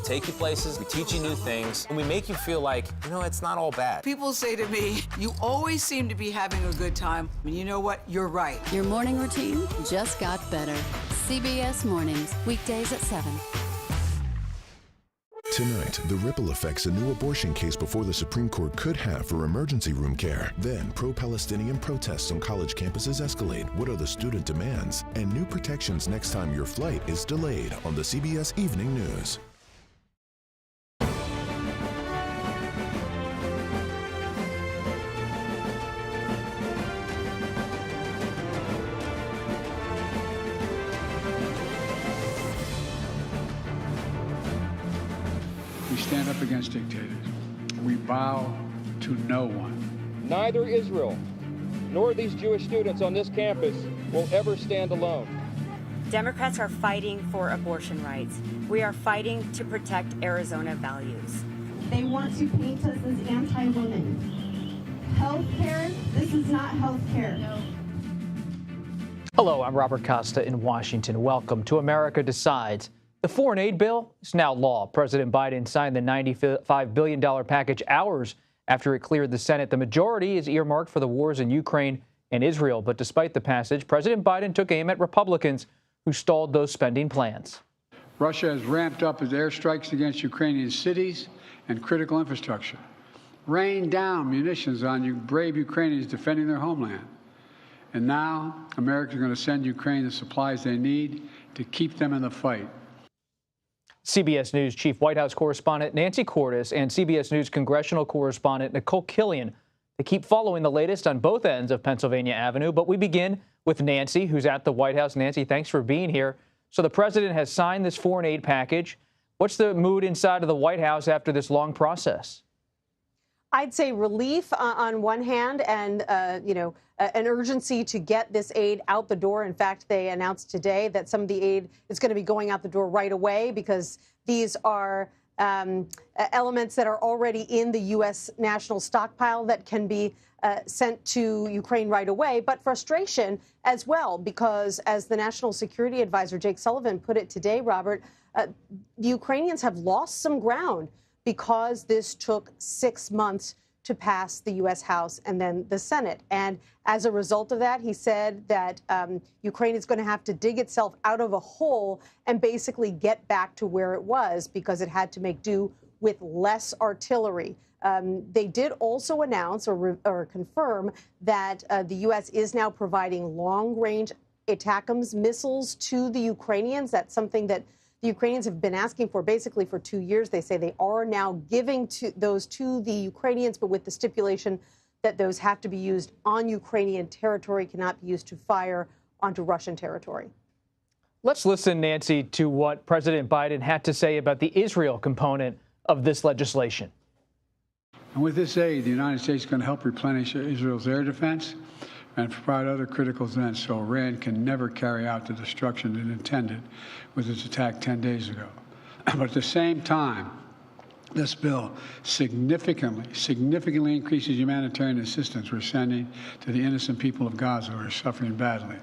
take you places, we teach you new things, and we make you feel like, it's not all bad. People say to me, you always seem to be having a good time. And you know what? You're right. Your morning routine just got better. CBS Mornings, weekdays at 7. Tonight, the ripple effects a new abortion case before the Supreme Court could have for emergency room care. Then, pro-Palestinian protests on college campuses escalate. What are the student demands? And new protections next time your flight is delayed on the CBS Evening News. We stand up against dictators. We bow to no one. Neither Israel nor these Jewish students on this campus will ever stand alone. Democrats are fighting for abortion rights. We are fighting to protect Arizona values. They want to paint us as anti-women. Health care, this is not health care. No. Hello, I'm Robert Costa in Washington. Welcome to America Decides. The foreign aid bill is now law. President Biden signed the $95 billion package hours after it cleared the Senate. The majority is earmarked for the wars in Ukraine and Israel. But despite the passage, President Biden took aim at Republicans who stalled those spending plans. Russia has ramped up its airstrikes against Ukrainian cities and critical infrastructure, rained down munitions on brave Ukrainians defending their homeland. And now America is going to send Ukraine the supplies they need to keep them in the fight. CBS News Chief White House correspondent Nancy Cordes and CBS News congressional correspondent Nicole Killian. They keep following the latest on both ends of Pennsylvania Avenue. But we begin with Nancy, who's at the White House. Nancy, thanks for being here. So the president has signed this foreign aid package. What's the mood inside of the White House after this long process? I'd say relief on one hand and, an urgency to get this aid out the door. In fact, they announced today that some of the aid is going to be going out the door right away because these are elements that are already in the U.S. national stockpile that can be sent to Ukraine right away. But frustration as well, because as the National Security Advisor Jake Sullivan put it today, Robert, the Ukrainians have lost some ground because this took 6 months to pass the U.S. House and then the Senate. And as a result of that, he said that Ukraine is going to have to dig itself out of a hole and basically get back to where it was because it had to make do with less artillery. They did also announce or confirm that the U.S. is now providing long-range ATACMS missiles to the Ukrainians. That's something that the Ukrainians have been asking for basically for 2 years. They say they are now giving those to the Ukrainians, but with the stipulation that those have to be used on Ukrainian territory, cannot be used to fire onto Russian territory. Let's listen, Nancy, to what President Biden had to say about the Israel component of this legislation. And with this aid, the United States is going to help replenish Israel's air defense and provide other critical events so Iran can never carry out the destruction it intended with its attack 10 days ago. But at the same time, this bill significantly increases humanitarian assistance we're sending to the innocent people of Gaza who are suffering badly.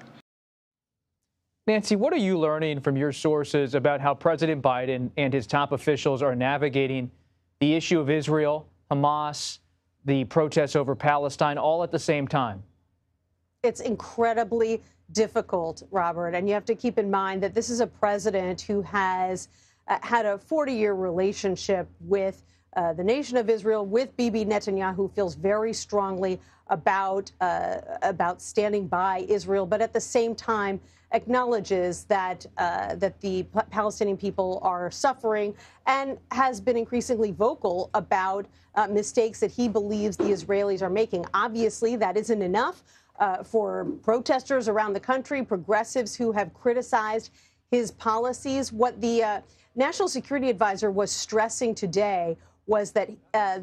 Nancy, what are you learning from your sources about how President Biden and his top officials are navigating the issue of Israel, Hamas, the protests over Palestine, all at the same time? It's incredibly difficult, Robert, and you have to keep in mind that this is a president who has had a 40-year relationship with the nation of Israel, with Bibi Netanyahu, feels very strongly about standing by Israel, but at the same time acknowledges that the Palestinian people are suffering and has been increasingly vocal about mistakes that he believes the Israelis are making. Obviously, that isn't enough. For protesters around the country, progressives who have criticized his policies. What the National Security Advisor was stressing today was that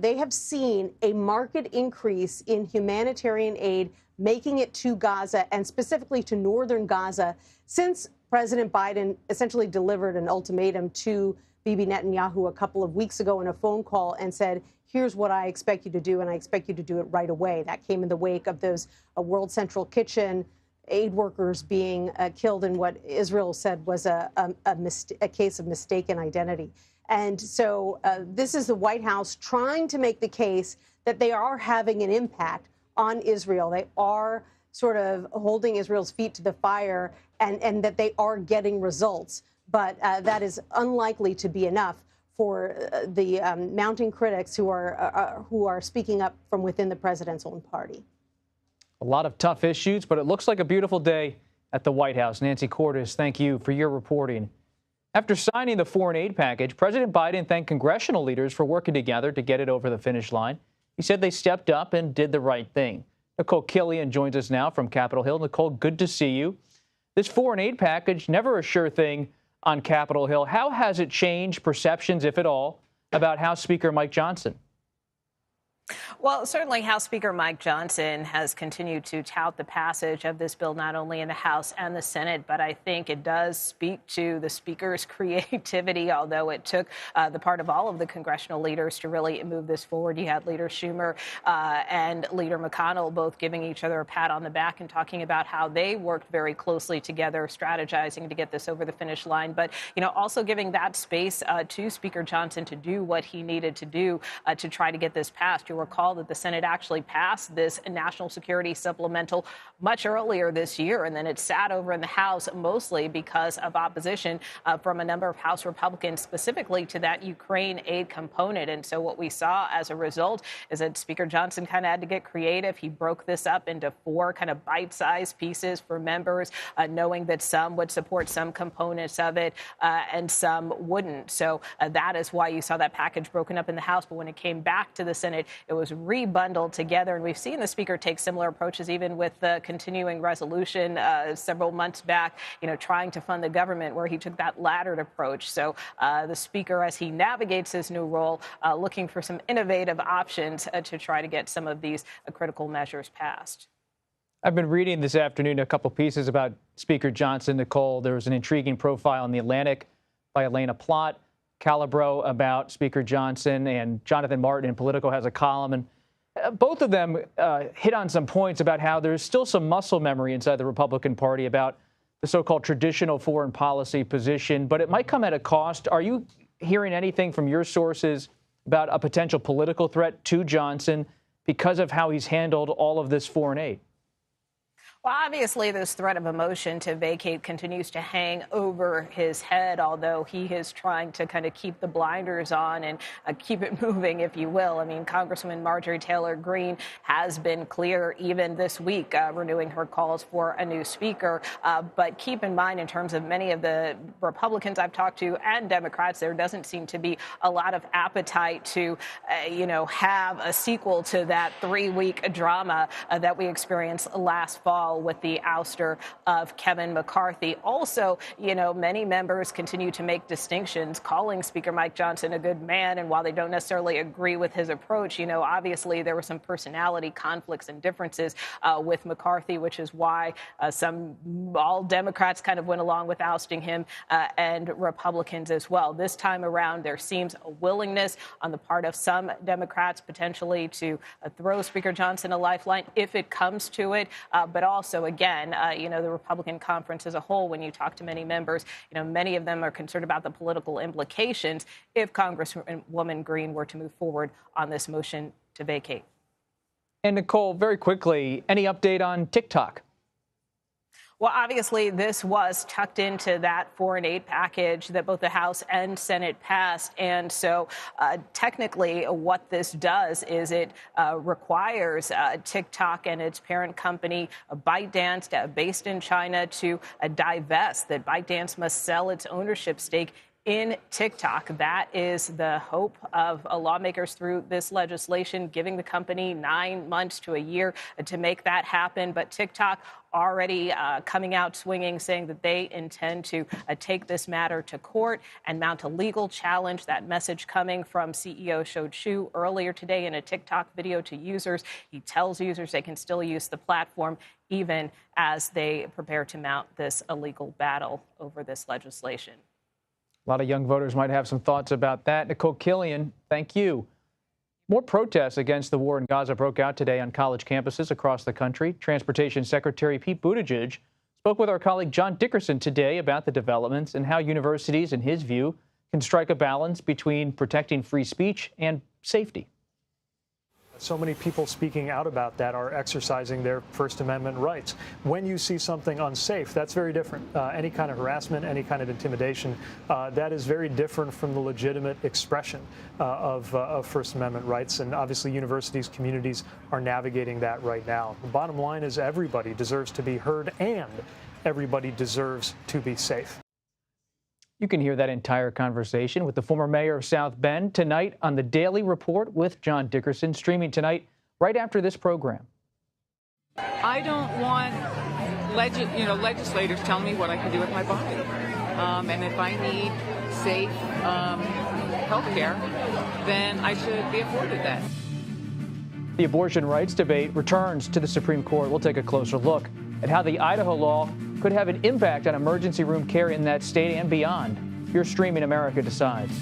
they have seen a marked increase in humanitarian aid making it to Gaza and specifically to northern Gaza since President Biden essentially delivered an ultimatum to Bibi Netanyahu a couple of weeks ago in a phone call and said, here's what I expect you to do, and I expect you to do it right away. That came in the wake of those World Central Kitchen aid workers being killed in what Israel said was a case of mistaken identity. And so this is the White House trying to make the case that they are having an impact on Israel. They are sort of holding Israel's feet to the fire, and that they are getting results. But that is unlikely to be enough for the mounting critics who are speaking up from within the president's own party. A lot of tough issues, but it looks like a beautiful day at the White House. Nancy Cordes, thank you for your reporting. After signing the foreign aid package, President Biden thanked congressional leaders for working together to get it over the finish line. He said they stepped up and did the right thing. Nicole Killian joins us now from Capitol Hill. Nicole, good to see you. This foreign aid package, never a sure thing on Capitol Hill. How has it changed perceptions, if at all, about House Speaker Mike Johnson? Well, certainly House Speaker Mike Johnson has continued to tout the passage of this bill not only in the House and the Senate, but I think it does speak to the Speaker's creativity, although it took the part of all of the congressional leaders to really move this forward. You had Leader Schumer and Leader McConnell both giving each other a pat on the back and talking about how they worked very closely together, strategizing to get this over the finish line. But, also giving that space to Speaker Johnson to do what he needed to do to try to get this passed. You'll recall that the Senate actually passed this national security supplemental much earlier this year, and then it sat over in the House mostly because of opposition from a number of House Republicans, specifically to that Ukraine aid component. And so what we saw as a result is that Speaker Johnson kind of had to get creative. He broke this up into 4 kind of bite-sized pieces for members, knowing that some would support some components of it and some wouldn't. So that is why you saw that package broken up in the House. But when it came back to the Senate, it was rebundled together. And we've seen the Speaker take similar approaches, even with the continuing resolution several months back, trying to fund the government, where he took that laddered approach. So the Speaker, as he navigates his new role, looking for some innovative options to try to get some of these critical measures passed. I've been reading this afternoon a couple pieces about Speaker Johnson, Nicole. There was an intriguing profile in The Atlantic by Elena Plott, Calabro, about Speaker Johnson, and Jonathan Martin in Politico has a column. And both of them hit on some points about how there's still some muscle memory inside the Republican Party about the so-called traditional foreign policy position, but it might come at a cost. Are you hearing anything from your sources about a potential political threat to Johnson because of how he's handled all of this foreign aid? Well, obviously, this threat of a motion to vacate continues to hang over his head, although he is trying to kind of keep the blinders on and keep it moving, if you will. I mean, Congresswoman Marjorie Taylor Greene has been clear even this week, renewing her calls for a new speaker. But keep in mind, in terms of many of the Republicans I've talked to and Democrats, there doesn't seem to be a lot of appetite to, have a sequel to that 3-week drama that we experienced last fall with the ouster of Kevin McCarthy. Also, many members continue to make distinctions, calling Speaker Mike Johnson a good man. And while they don't necessarily agree with his approach, obviously there were some personality conflicts and differences with McCarthy, which is why all Democrats kind of went along with ousting him and Republicans as well. This time around, there seems a willingness on the part of some Democrats potentially to throw Speaker Johnson a lifeline if it comes to it, but also, again, the Republican conference as a whole, when you talk to many members, many of them are concerned about the political implications if Congresswoman Greene were to move forward on this motion to vacate. And Nicole, very quickly, any update on TikTok? Well, obviously, this was tucked into that foreign aid package that both the House and Senate passed. And so technically what this does is it requires TikTok and its parent company, ByteDance, based in China, to divest, that ByteDance must sell its ownership stake in TikTok. That is the hope of lawmakers through this legislation, giving the company 9 months to a year to make that happen. But TikTok already coming out swinging, saying that they intend to take this matter to court and mount a legal challenge. That message coming from CEO Shou Chew earlier today in a TikTok video to users. He tells users they can still use the platform even as they prepare to mount this illegal battle over this legislation. A lot of young voters might have some thoughts about that. Nicole Killian, thank you. More protests against the war in Gaza broke out today on college campuses across the country. Transportation Secretary Pete Buttigieg spoke with our colleague John Dickerson today about the developments and how universities, in his view, can strike a balance between protecting free speech and safety. So many people speaking out about that are exercising their First Amendment rights. When you see something unsafe, that's very different. Any kind of harassment, any kind of intimidation, that is very different from the legitimate expression of First Amendment rights. And obviously universities, communities are navigating that right now. The bottom line is everybody deserves to be heard and everybody deserves to be safe. You can hear that entire conversation with the former mayor of South Bend tonight on The Daily Report with John Dickerson, streaming tonight right after this program. I don't want legislators telling me what I can do with my body. And if I need safe health care, then I should be afforded that. The abortion rights debate returns to the Supreme Court. We'll take a closer look at how the Idaho law could have an impact on emergency room care in that state and beyond. You're streaming America Decides.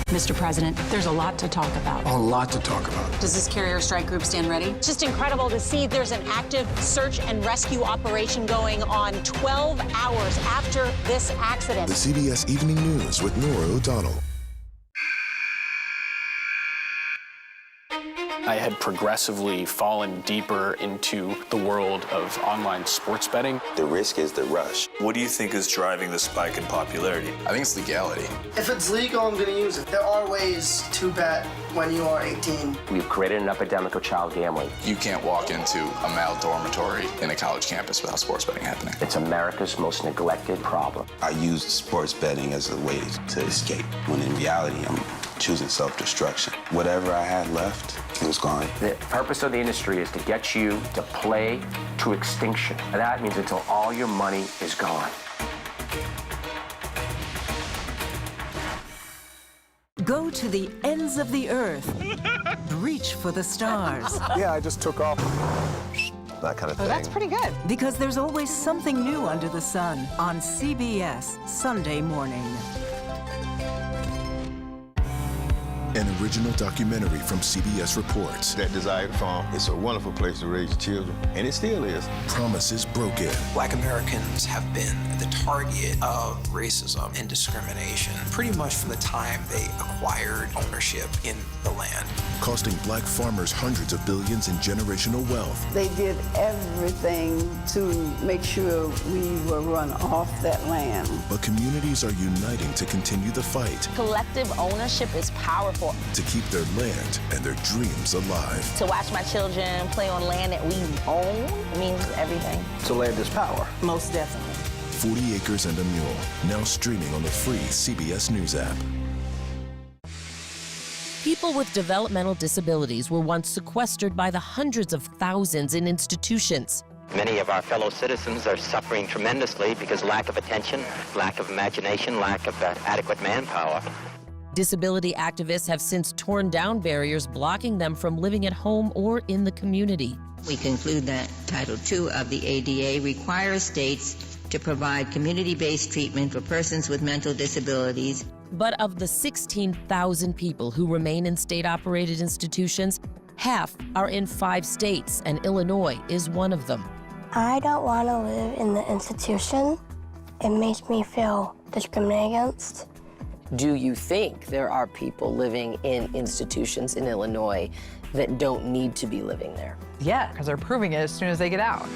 Mr. President, there's a lot to talk about. A lot to talk about. Does this carrier strike group stand ready? It's just incredible to see there's an active search and rescue operation going on 12 hours after this accident. The CBS Evening News with Nora O'Donnell. I had progressively fallen deeper into the world of online sports betting. The risk is the rush. What do you think is driving the spike in popularity? I think it's legality. If it's legal, I'm going to use it. There are ways to bet when you are 18. We've created an epidemic of child gambling. You can't walk into a male dormitory in a college campus without sports betting happening. It's America's most neglected problem. I used sports betting as a way to escape, when in reality, I'm choosing self-destruction. Whatever I had left, it was gone. The purpose of the industry is to get you to play to extinction. And that means until all your money is gone. Go to the ends of the earth. Reach for the stars. Yeah, I just took off. That kind of thing. Oh, that's pretty good. Because there's always something new under the sun on CBS Sunday morning. An original documentary from CBS Reports. That desired farm, it's a wonderful place to raise children, and it still is. Promises broken. Black Americans have been the target of racism and discrimination pretty much from the time they acquired ownership in the land. Costing black farmers hundreds of billions in generational wealth. They did everything to make sure we were run off that land. But communities are uniting to continue the fight. Collective ownership is powerful. To keep their land and their dreams alive. To watch my children play on land that we own means everything. So land is power. Most definitely. 40 Acres and a Mule, now streaming on the free CBS News app. People with developmental disabilities were once sequestered by the hundreds of thousands in institutions. Many of our fellow citizens are suffering tremendously because lack of attention, lack of imagination, lack of adequate manpower. Disability activists have since torn down barriers blocking them from living at home or in the community. We conclude that Title II of the ADA requires states to provide community-based treatment for persons with mental disabilities. But of the 16,000 people who remain in state-operated institutions, half are in 5 states, and Illinois is one of them. I don't want to live in the institution. It makes me feel discriminated against. Do you think there are people living in institutions in Illinois that don't need to be living there? Yeah, because they're proving it as soon as they get out.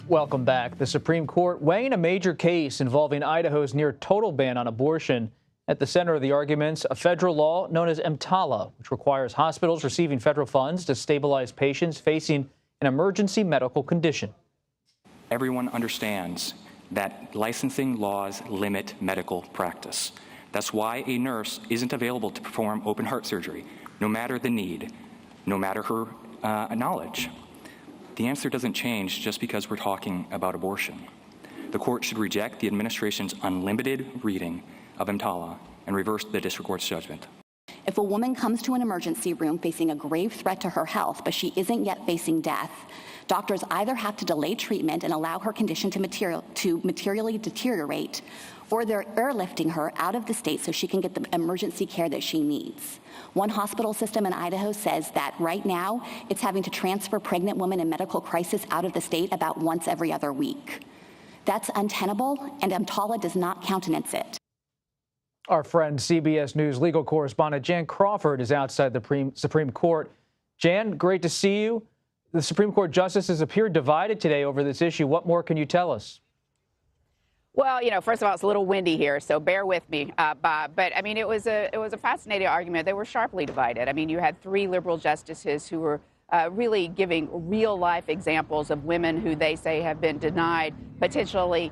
Welcome back. The Supreme Court weighing a major case involving Idaho's near total ban on abortion. At the center of the arguments, a federal law known as EMTALA, which requires hospitals receiving federal funds to stabilize patients facing an emergency medical condition. Everyone understands that licensing laws limit medical practice. That's why a nurse isn't available to perform open heart surgery, no matter the need, no matter her knowledge. The answer doesn't change just because we're talking about abortion. The court should reject the administration's unlimited reading of EMTALA and reverse the district court's judgment. If a woman comes to an emergency room facing a grave threat to her health, but she isn't yet facing death, Doctors either have to delay treatment and allow her condition to materially deteriorate, or they're airlifting her out of the state so she can get the emergency care that she needs. One hospital system in Idaho says that right now it's having to transfer pregnant women in medical crisis out of the state about once every other week. That's untenable, and EMTALA does not countenance it. Our friend CBS News legal correspondent Jan Crawford is outside the Supreme Court. Jan, great to see you. The Supreme Court justices appear divided today over this issue. What more can you tell us? Well, first of all, it's a little windy here, so bear with me, Bob. But I mean, it was a fascinating argument. They were sharply divided. I mean, you had 3 liberal justices who were really giving real-life examples of women who they say have been denied potentially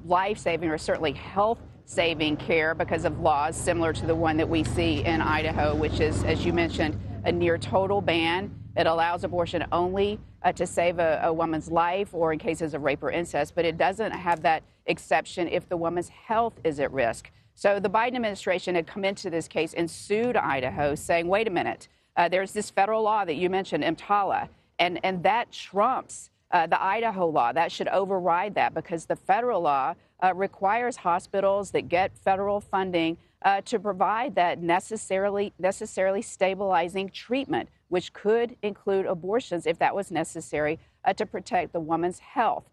life-saving or certainly health-saving care because of laws similar to the one that we see in Idaho, which is, as you mentioned, a near-total ban. It allows abortion only to save a woman's life or in cases of rape or incest, but it doesn't have that exception if the woman's health is at risk. So the Biden administration had come into this case and sued Idaho, saying, wait a minute, there's this federal law that you mentioned, EMTALA, and that trumps the Idaho law. That should override that because the federal law requires hospitals that get federal funding to provide that necessarily stabilizing treatment, which could include abortions if that was necessary to protect the woman's health.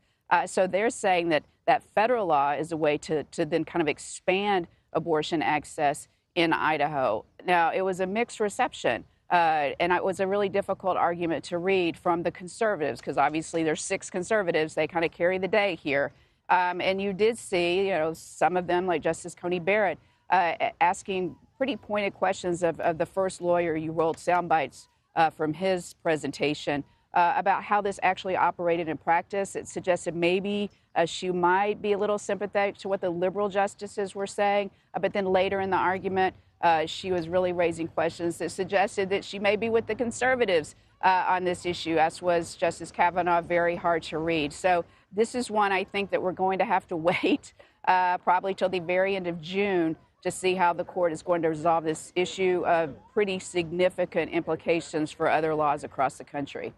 So they're saying that that federal law is a way to then kind of expand abortion access in Idaho. Now, it was a mixed reception, and it was a really difficult argument to read from the conservatives, because obviously there's 6 conservatives. They kind of carry the day here. And you did see, some of them, like Justice Coney Barrett, asking pretty pointed questions of the first lawyer. You rolled sound bites from his presentation about how this actually operated in practice. It suggested maybe she might be a little sympathetic to what the liberal justices were saying, but then later in the argument, she was really raising questions that suggested that she may be with the conservatives on this issue, as was Justice Kavanaugh. Very hard to read. So this is one I think that we're going to have to wait probably till the very end of June to see how the court is going to resolve this issue of pretty significant implications for other laws across the country.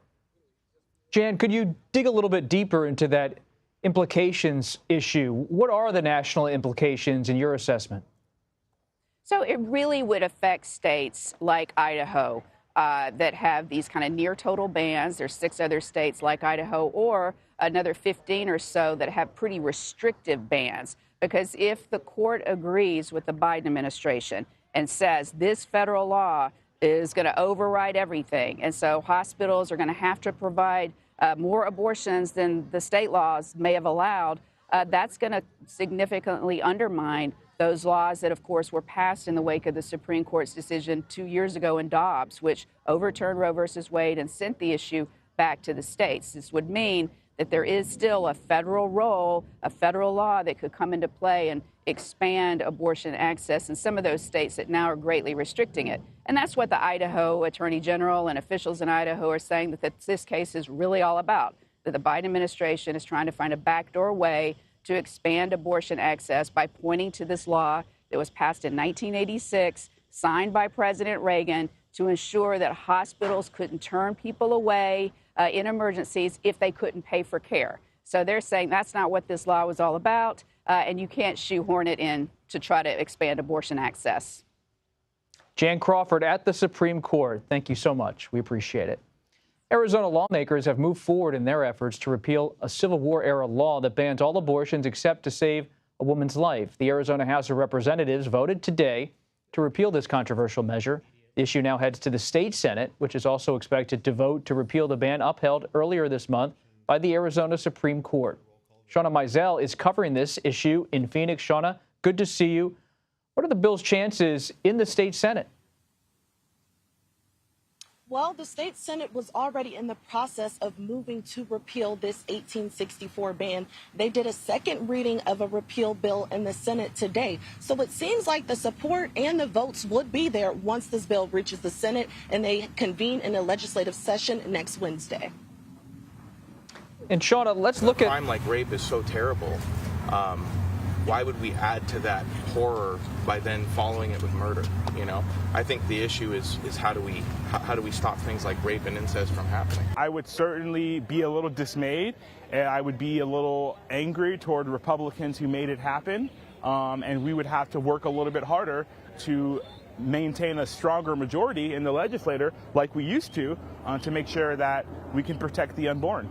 Jan, could you dig a little bit deeper into that implications issue? What are the national implications in your assessment? So it really would affect states like Idaho that have these kind of near total bans. There's 6 other states like Idaho, or another 15 or so that have pretty restrictive bans. Because if the court agrees with the Biden administration and says this federal law is going to override everything, and so hospitals are going to have to provide more abortions than the state laws may have allowed, that's going to significantly undermine those laws that, of course, were passed in the wake of the Supreme Court's decision 2 years ago in Dobbs, which overturned Roe versus Wade and sent the issue back to the states. This would mean that there is still a federal role, a federal law that could come into play and expand abortion access in some of those states that now are greatly restricting it. And that's what the Idaho Attorney General and officials in Idaho are saying that this case is really all about, that the Biden administration is trying to find a backdoor way to expand abortion access by pointing to this law that was passed in 1986, signed by President Reagan, to ensure that hospitals couldn't turn people away in emergencies if they couldn't pay for care. So they're saying that's not what this law was all about, and you can't shoehorn it in to try to expand abortion access. Jan Crawford at the Supreme Court, thank you so much. We appreciate it. Arizona lawmakers have moved forward in their efforts to repeal a Civil War-era law that bans all abortions except to save a woman's life. The Arizona House of Representatives voted today to repeal this controversial measure. The issue now heads to the state Senate, which is also expected to vote to repeal the ban upheld earlier this month by the Arizona Supreme Court. Shauna Mizell is covering this issue in Phoenix. Shauna, good to see you. What are the bill's chances in the state Senate? Well, the state Senate was already in the process of moving to repeal this 1864 ban. They did a second reading of a repeal bill in the Senate today. So it seems like the support and the votes would be there once this bill reaches the Senate and they convene in a legislative session next Wednesday. And Shauna, let's look at... A crime like rape is so terrible. why would we add to that horror by then following it with murder? You know, I think the issue is how do we stop things like rape and incest from happening? I would certainly be a little dismayed, and I would be a little angry toward Republicans who made it happen, and we would have to work a little bit harder to maintain a stronger majority in the legislature like we used to make sure that we can protect the unborn.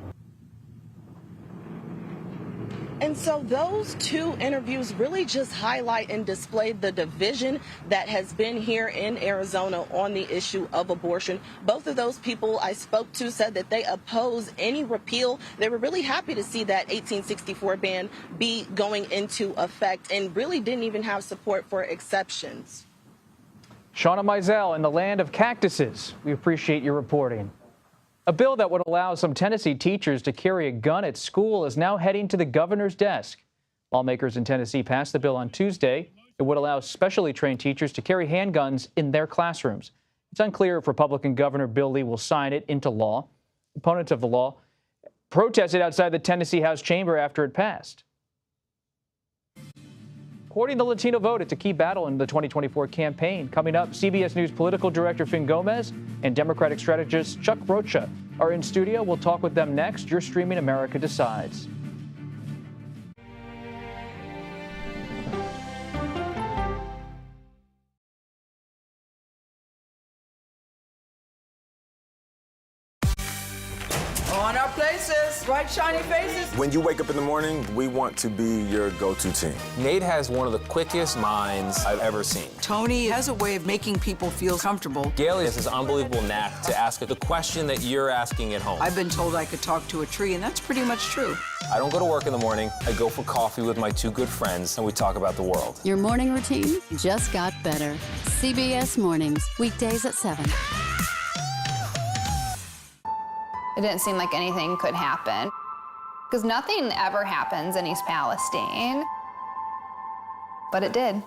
And so those two interviews really just highlight and display the division that has been here in Arizona on the issue of abortion. Both of those people I spoke to said that they oppose any repeal. They were really happy to see that 1864 ban be going into effect and really didn't even have support for exceptions. Shauna Mizell in the land of cactuses. We appreciate your reporting. A bill that would allow some Tennessee teachers to carry a gun at school is now heading to the governor's desk. Lawmakers in Tennessee passed the bill on Tuesday. It would allow specially trained teachers to carry handguns in their classrooms. It's unclear if Republican Governor Bill Lee will sign it into law. Opponents of the law protested outside the Tennessee House chamber after it passed. Supporting the Latino vote, it's a key battle in the 2024 campaign. Coming up, CBS News political director Finn Gomez and Democratic strategist Chuck Rocha are in studio. We'll talk with them next. You're streaming America Decides. On our places, bright shiny faces. When you wake up in the morning, we want to be your go-to team. Nate has one of the quickest minds I've ever seen. Tony has a way of making people feel comfortable. Gailey has this unbelievable knack to ask the question that you're asking at home. I've been told I could talk to a tree, and that's pretty much true. I don't go to work in the morning. I go for coffee with my two good friends, and we talk about the world. Your morning routine just got better. CBS Mornings, weekdays at 7. It didn't seem like anything could happen, because nothing ever happens in East Palestine, but it did.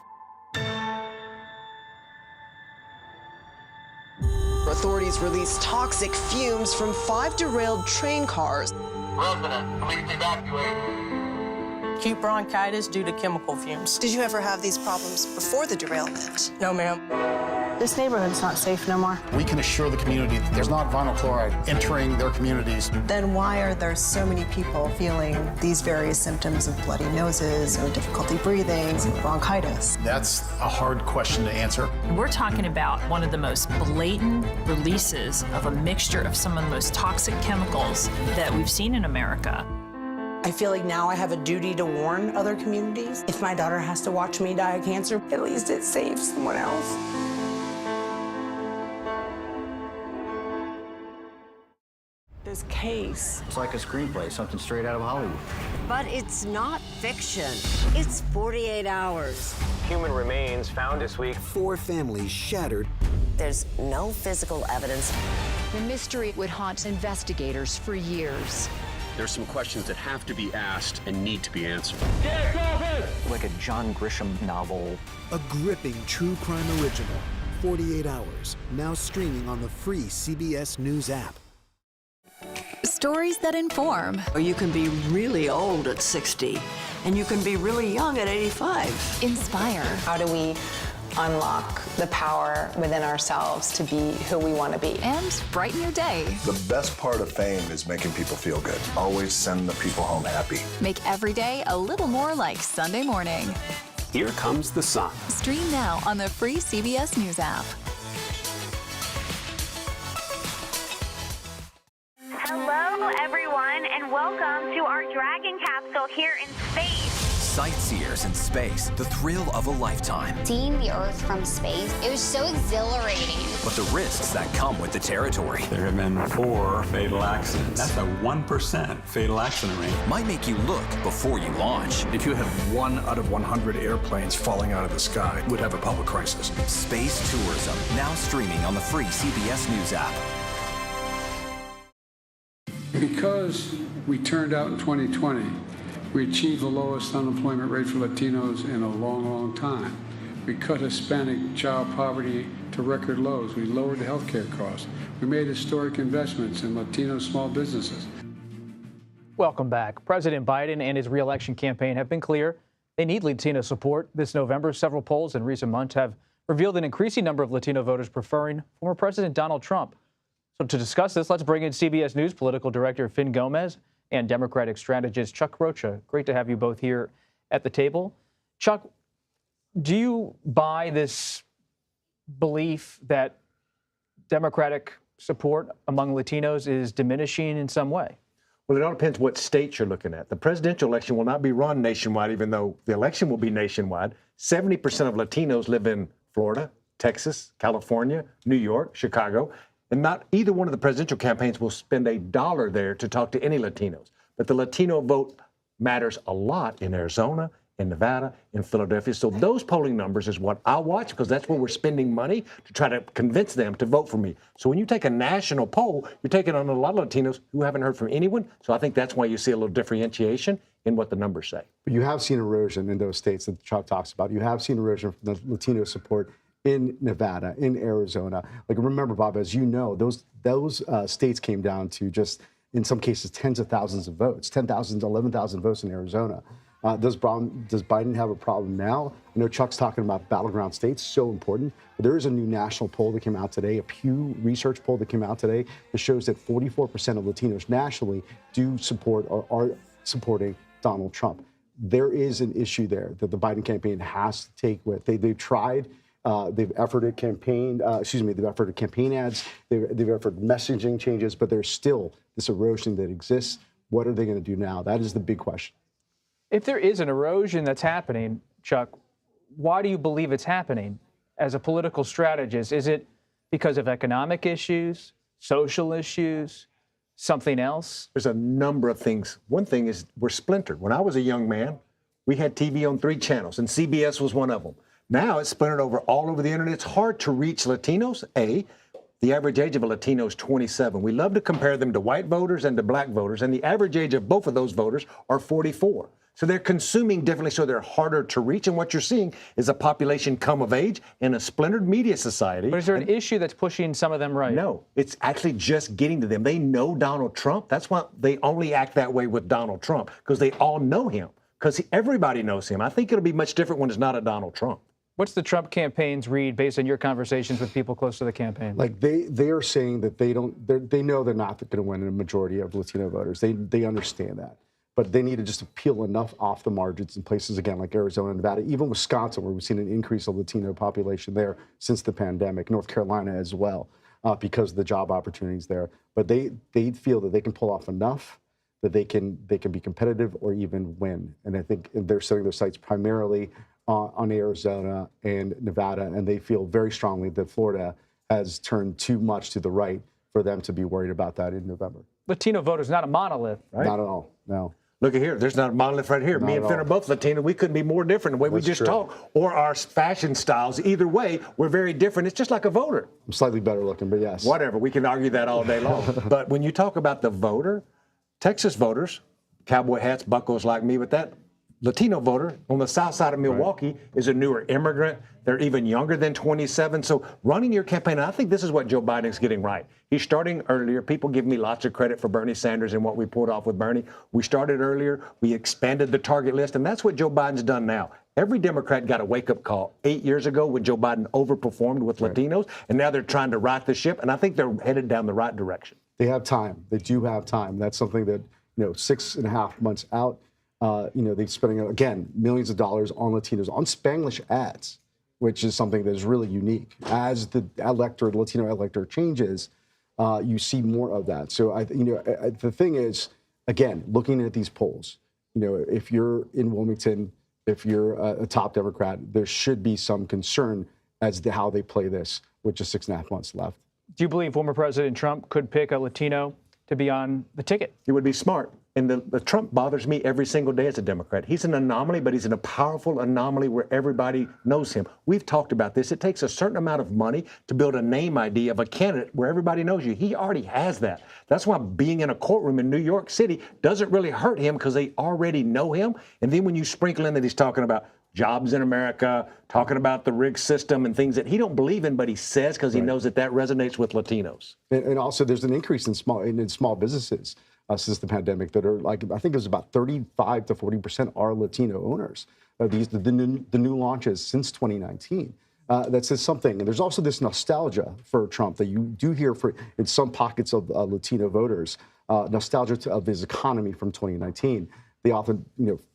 Authorities released toxic fumes from 5 derailed train cars. Resident, please evacuate. Acute bronchitis due to chemical fumes. Did you ever have these problems before the derailment? No, ma'am. This neighborhood's not safe no more. We can assure the community that there's not vinyl chloride entering their communities. Then why are there so many people feeling these various symptoms of bloody noses or difficulty breathing, bronchitis? That's a hard question to answer. We're talking about one of the most blatant releases of a mixture of some of the most toxic chemicals that we've seen in America. I feel like now I have a duty to warn other communities. If my daughter has to watch me die of cancer, at least it saves someone else. This case. It's like a screenplay, something straight out of Hollywood. But it's not fiction. It's 48 hours. Human remains found this week. 4 families shattered. There's no physical evidence. The mystery would haunt investigators for years. There's some questions that have to be asked and need to be answered. Like a John Grisham novel. A gripping true crime original. 48 hours. Now streaming on the free CBS News app. Stories that inform. You can be really old at 60, and you can be really young at 85. Inspire. How do we unlock the power within ourselves to be who we want to be? And brighten your day. The best part of fame is making people feel good. Always send the people home happy. Make every day a little more like Sunday morning. Here comes the sun. Stream now on the free CBS News app. Hello, everyone, and welcome to our Dragon capsule here in space. Sightseers in space, the thrill of a lifetime. Seeing the Earth from space, it was so exhilarating. But the risks that come with the territory. There have been 4 fatal accidents. That's a 1% fatal accident rate. Might make you look before you launch. If you had 1 out of 100 airplanes falling out of the sky, we'd have a public crisis. Space tourism, now streaming on the free CBS News app. Because we turned out in 2020, we achieved the lowest unemployment rate for Latinos in a long, long time. We cut Hispanic child poverty to record lows. We lowered the health care costs. We made historic investments in Latino small businesses. Welcome back. President Biden and his re-election campaign have been clear They need Latino support. This November, several polls in recent months have revealed an increasing number of Latino voters preferring former President Donald Trump. So to discuss this, let's bring in CBS News political director Fin Gomez and Democratic strategist Chuck Rocha. Great to have you both here at the table. Chuck, do you buy this belief that Democratic support among Latinos is diminishing in some way? Well, it all depends what state you're looking at. The presidential election will not be run nationwide, even though the election will be nationwide. 70% of Latinos live in Florida, Texas, California, New York, Chicago, and not either one of the presidential campaigns will spend $1 there to talk to any Latinos. But the Latino vote matters a lot in Arizona, in Nevada, in Philadelphia. So those polling numbers is what I watch because that's where we're spending money to try to convince them to vote for me. So when you take a national poll, you're taking on a lot of Latinos who haven't heard from anyone. So I think that's why you see a little differentiation in what the numbers say. But you have seen erosion in those states that Chuck talks about. You have seen erosion from the Latino support in Nevada, in Arizona. Like, remember, Bob, as you know, those states came down to just, in some cases, tens of thousands of votes, 10,000 to 11,000 votes in Arizona. Does Biden have a problem now? I know Chuck's talking about battleground states, so important. But there is a new national poll that came out today, a Pew Research poll that came out today that shows that 44% of Latinos nationally do support or are supporting Donald Trump. There is an issue there that the Biden campaign has to take with. They've tried. They've efforted campaign. They've efforted campaign ads. They've efforted messaging changes, but there's still this erosion that exists. What are they going to do now? That is the big question. If there is an erosion that's happening, Chuck, why do you believe it's happening? As a political strategist, is it because of economic issues, social issues, something else? There's a number of things. One thing is we're splintered. When I was a young man, we had TV on 3 channels, and CBS was one of them. Now it's splintered all over the internet. It's hard to reach Latinos. The average age of a Latino is 27. We love to compare them to white voters and to black voters, and the average age of both of those voters are 44. So they're consuming differently, so they're harder to reach. And what you're seeing is a population come of age in a splintered media society. But is there an issue that's pushing some of them right? No, it's actually just getting to them. They know Donald Trump. That's why they only act that way with Donald Trump, because they all know him, because everybody knows him. I think it'll be much different when it's not a Donald Trump. What's the Trump campaign's read based on your conversations with people close to the campaign? Like they are saying that they know they're not going to win a majority of Latino voters. They understand that. But they need to just peel enough off the margins in places, again, like Arizona and Nevada, even Wisconsin, where we've seen an increase of Latino population there since the pandemic, North Carolina as well, because of the job opportunities there. But they feel that they can pull off enough that they can be competitive or even win. And I think they're setting their sights primarily on Arizona and Nevada, and they feel very strongly that Florida has turned too much to the right for them to be worried about that in November. Latino vote is not a monolith, right? Not at all, no. Look at here. There's not a monolith right here. Me and Finn are both Latino. We couldn't be more different the way we just talk or our fashion styles. Either way, we're very different. It's just like a voter. I'm slightly better looking, but yes. Whatever. We can argue that all day long. But when you talk about the voter, Texas voters, cowboy hats, buckles like me, but that Latino voter on the south side of Milwaukee is a newer immigrant. They're even younger than 27. So running your campaign, and I think this is what Joe Biden's getting right. He's starting earlier. People give me lots of credit for Bernie Sanders and what we pulled off with Bernie. We started earlier. We expanded the target list, and that's what Joe Biden's done now. Every Democrat got a wake-up call 8 years ago when Joe Biden overperformed with Latinos, and now they're trying to right the ship, and I think they're headed down the right direction. They have time. They do have time. That's something that, 6.5 months out, they're spending, again, millions of dollars on Latinos, on Spanglish ads, which is something that is really unique. As the Latino electorate changes, you see more of that. So, the thing is, again, looking at these polls, if you're in Wilmington, if you're a top Democrat, there should be some concern as to how they play this with just 6.5 months left. Do you believe former President Trump could pick a Latino to be on the ticket? It would be smart. And the Trump bothers me every single day as a Democrat. He's an anomaly, but he's in a powerful anomaly where everybody knows him. We've talked about this. It takes a certain amount of money to build a name ID of a candidate where everybody knows you. He already has that. That's why being in a courtroom in New York City doesn't really hurt him, because they already know him. And then when you sprinkle in that he's talking about jobs in America, talking about the rigged system and things that he don't believe in, but he says because he knows that resonates with Latinos. And also there's an increase in small businesses since the pandemic that are, like, I think it was about 35 to 40% are Latino owners. the new launches since 2019. That says something. And there's also this nostalgia for Trump that you do hear in some pockets of Latino voters, nostalgia of his economy from 2019. They often,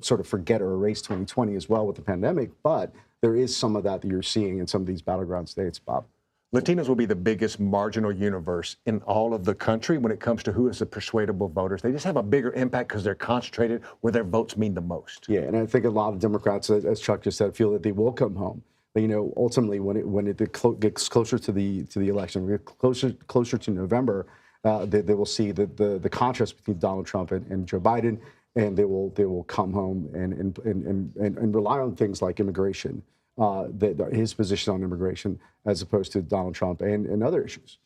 sort of forget or erase 2020 as well with the pandemic, but there is some of that you're seeing in some of these battleground states, Bob. Latinos will be the biggest marginal universe in all of the country when it comes to who is the persuadable voters. They just have a bigger impact because they're concentrated where their votes mean the most. Yeah, and I think a lot of Democrats, as Chuck just said, feel that they will come home. But, ultimately, when it gets closer to the election, closer to November, they will see the contrast between Donald Trump and Joe Biden, and they will come home and rely on things like immigration. His position on immigration as opposed to Donald Trump and other issues.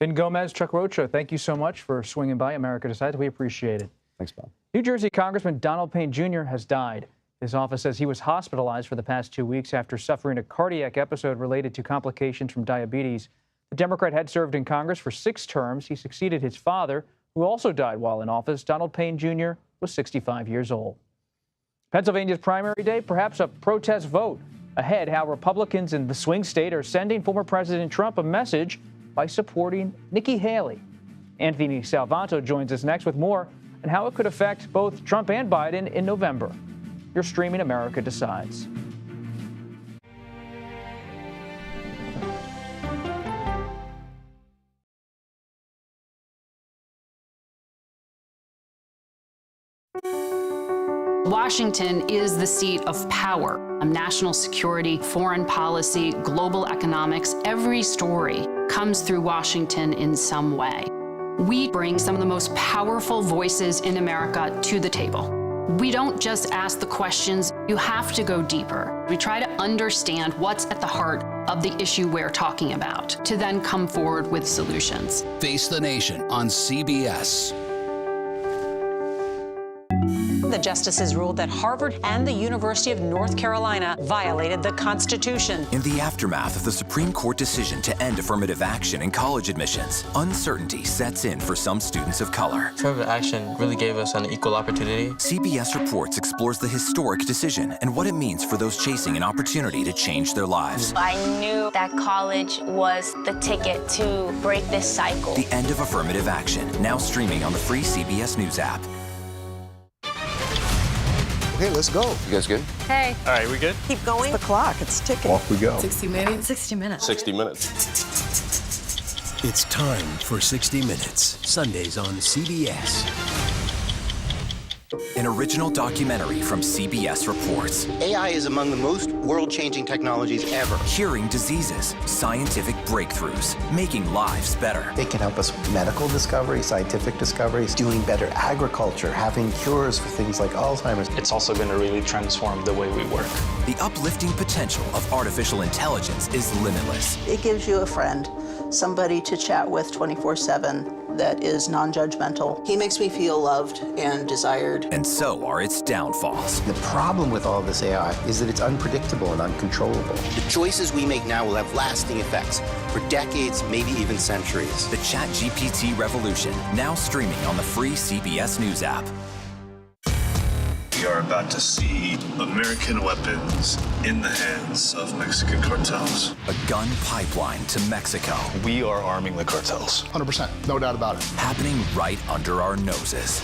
Vin Gomez, Chuck Rocha, thank you so much for swinging by America Decides. We appreciate it. Thanks, Bob. New Jersey Congressman Donald Payne Jr. has died. His office says he was hospitalized for the past 2 weeks after suffering a cardiac episode related to complications from diabetes. The Democrat had served in Congress for 6 terms. He succeeded his father, who also died while in office. Donald Payne Jr. was 65 years old. Pennsylvania's primary day, perhaps a protest vote. Ahead, how Republicans in the swing state are sending former President Trump a message by supporting Nikki Haley. Anthony Salvanto joins us next with more on how it could affect both Trump and Biden in November. You're streaming America Decides. Washington is the seat of power. National security, foreign policy, global economics, every story comes through Washington in some way. We bring some of the most powerful voices in America to the table. We don't just ask the questions, you have to go deeper. We try to understand what's at the heart of the issue we're talking about, to then come forward with solutions. Face the Nation on CBS. The justices ruled that Harvard and the University of North Carolina violated the Constitution. In the aftermath of the Supreme Court decision to end affirmative action in college admissions, uncertainty sets in for some students of color. Affirmative action really gave us an equal opportunity. CBS Reports explores the historic decision and what it means for those chasing an opportunity to change their lives. I knew that college was the ticket to break this cycle. The end of affirmative action, now streaming on the free CBS News app. Okay, let's go. You guys good? Hey. All right, we good? Keep going. The clock, it's ticking. Off we go. 60 minutes. 60 minutes. 60 minutes. It's time for 60 Minutes, Sundays on CBS. An original documentary from CBS Reports. AI is among the most world-changing technologies ever. Curing diseases, scientific breakthroughs, making lives better. It can help us with medical discoveries, scientific discoveries, doing better agriculture, having cures for things like Alzheimer's. It's also going to really transform the way we work. The uplifting potential of artificial intelligence is limitless. It gives you a friend, somebody to chat with 24/7 that is non-judgmental. He makes me feel loved and desired. And so are its downfalls. The problem with all this AI is that it's unpredictable and uncontrollable. The choices we make now will have lasting effects for decades, maybe even centuries. The ChatGPT revolution, now streaming on the free CBS News app. We are about to see American weapons in the hands of Mexican cartels. A gun pipeline to Mexico. We are arming the cartels. 100%, no doubt about it. Happening right under our noses.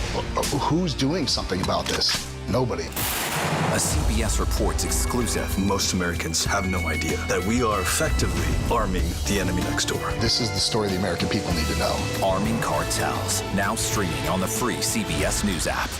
Who's doing something about this? Nobody. A CBS Reports exclusive. Most Americans have no idea that we are effectively arming the enemy next door. This is the story the American people need to know. Arming cartels, now streaming on the free CBS News app.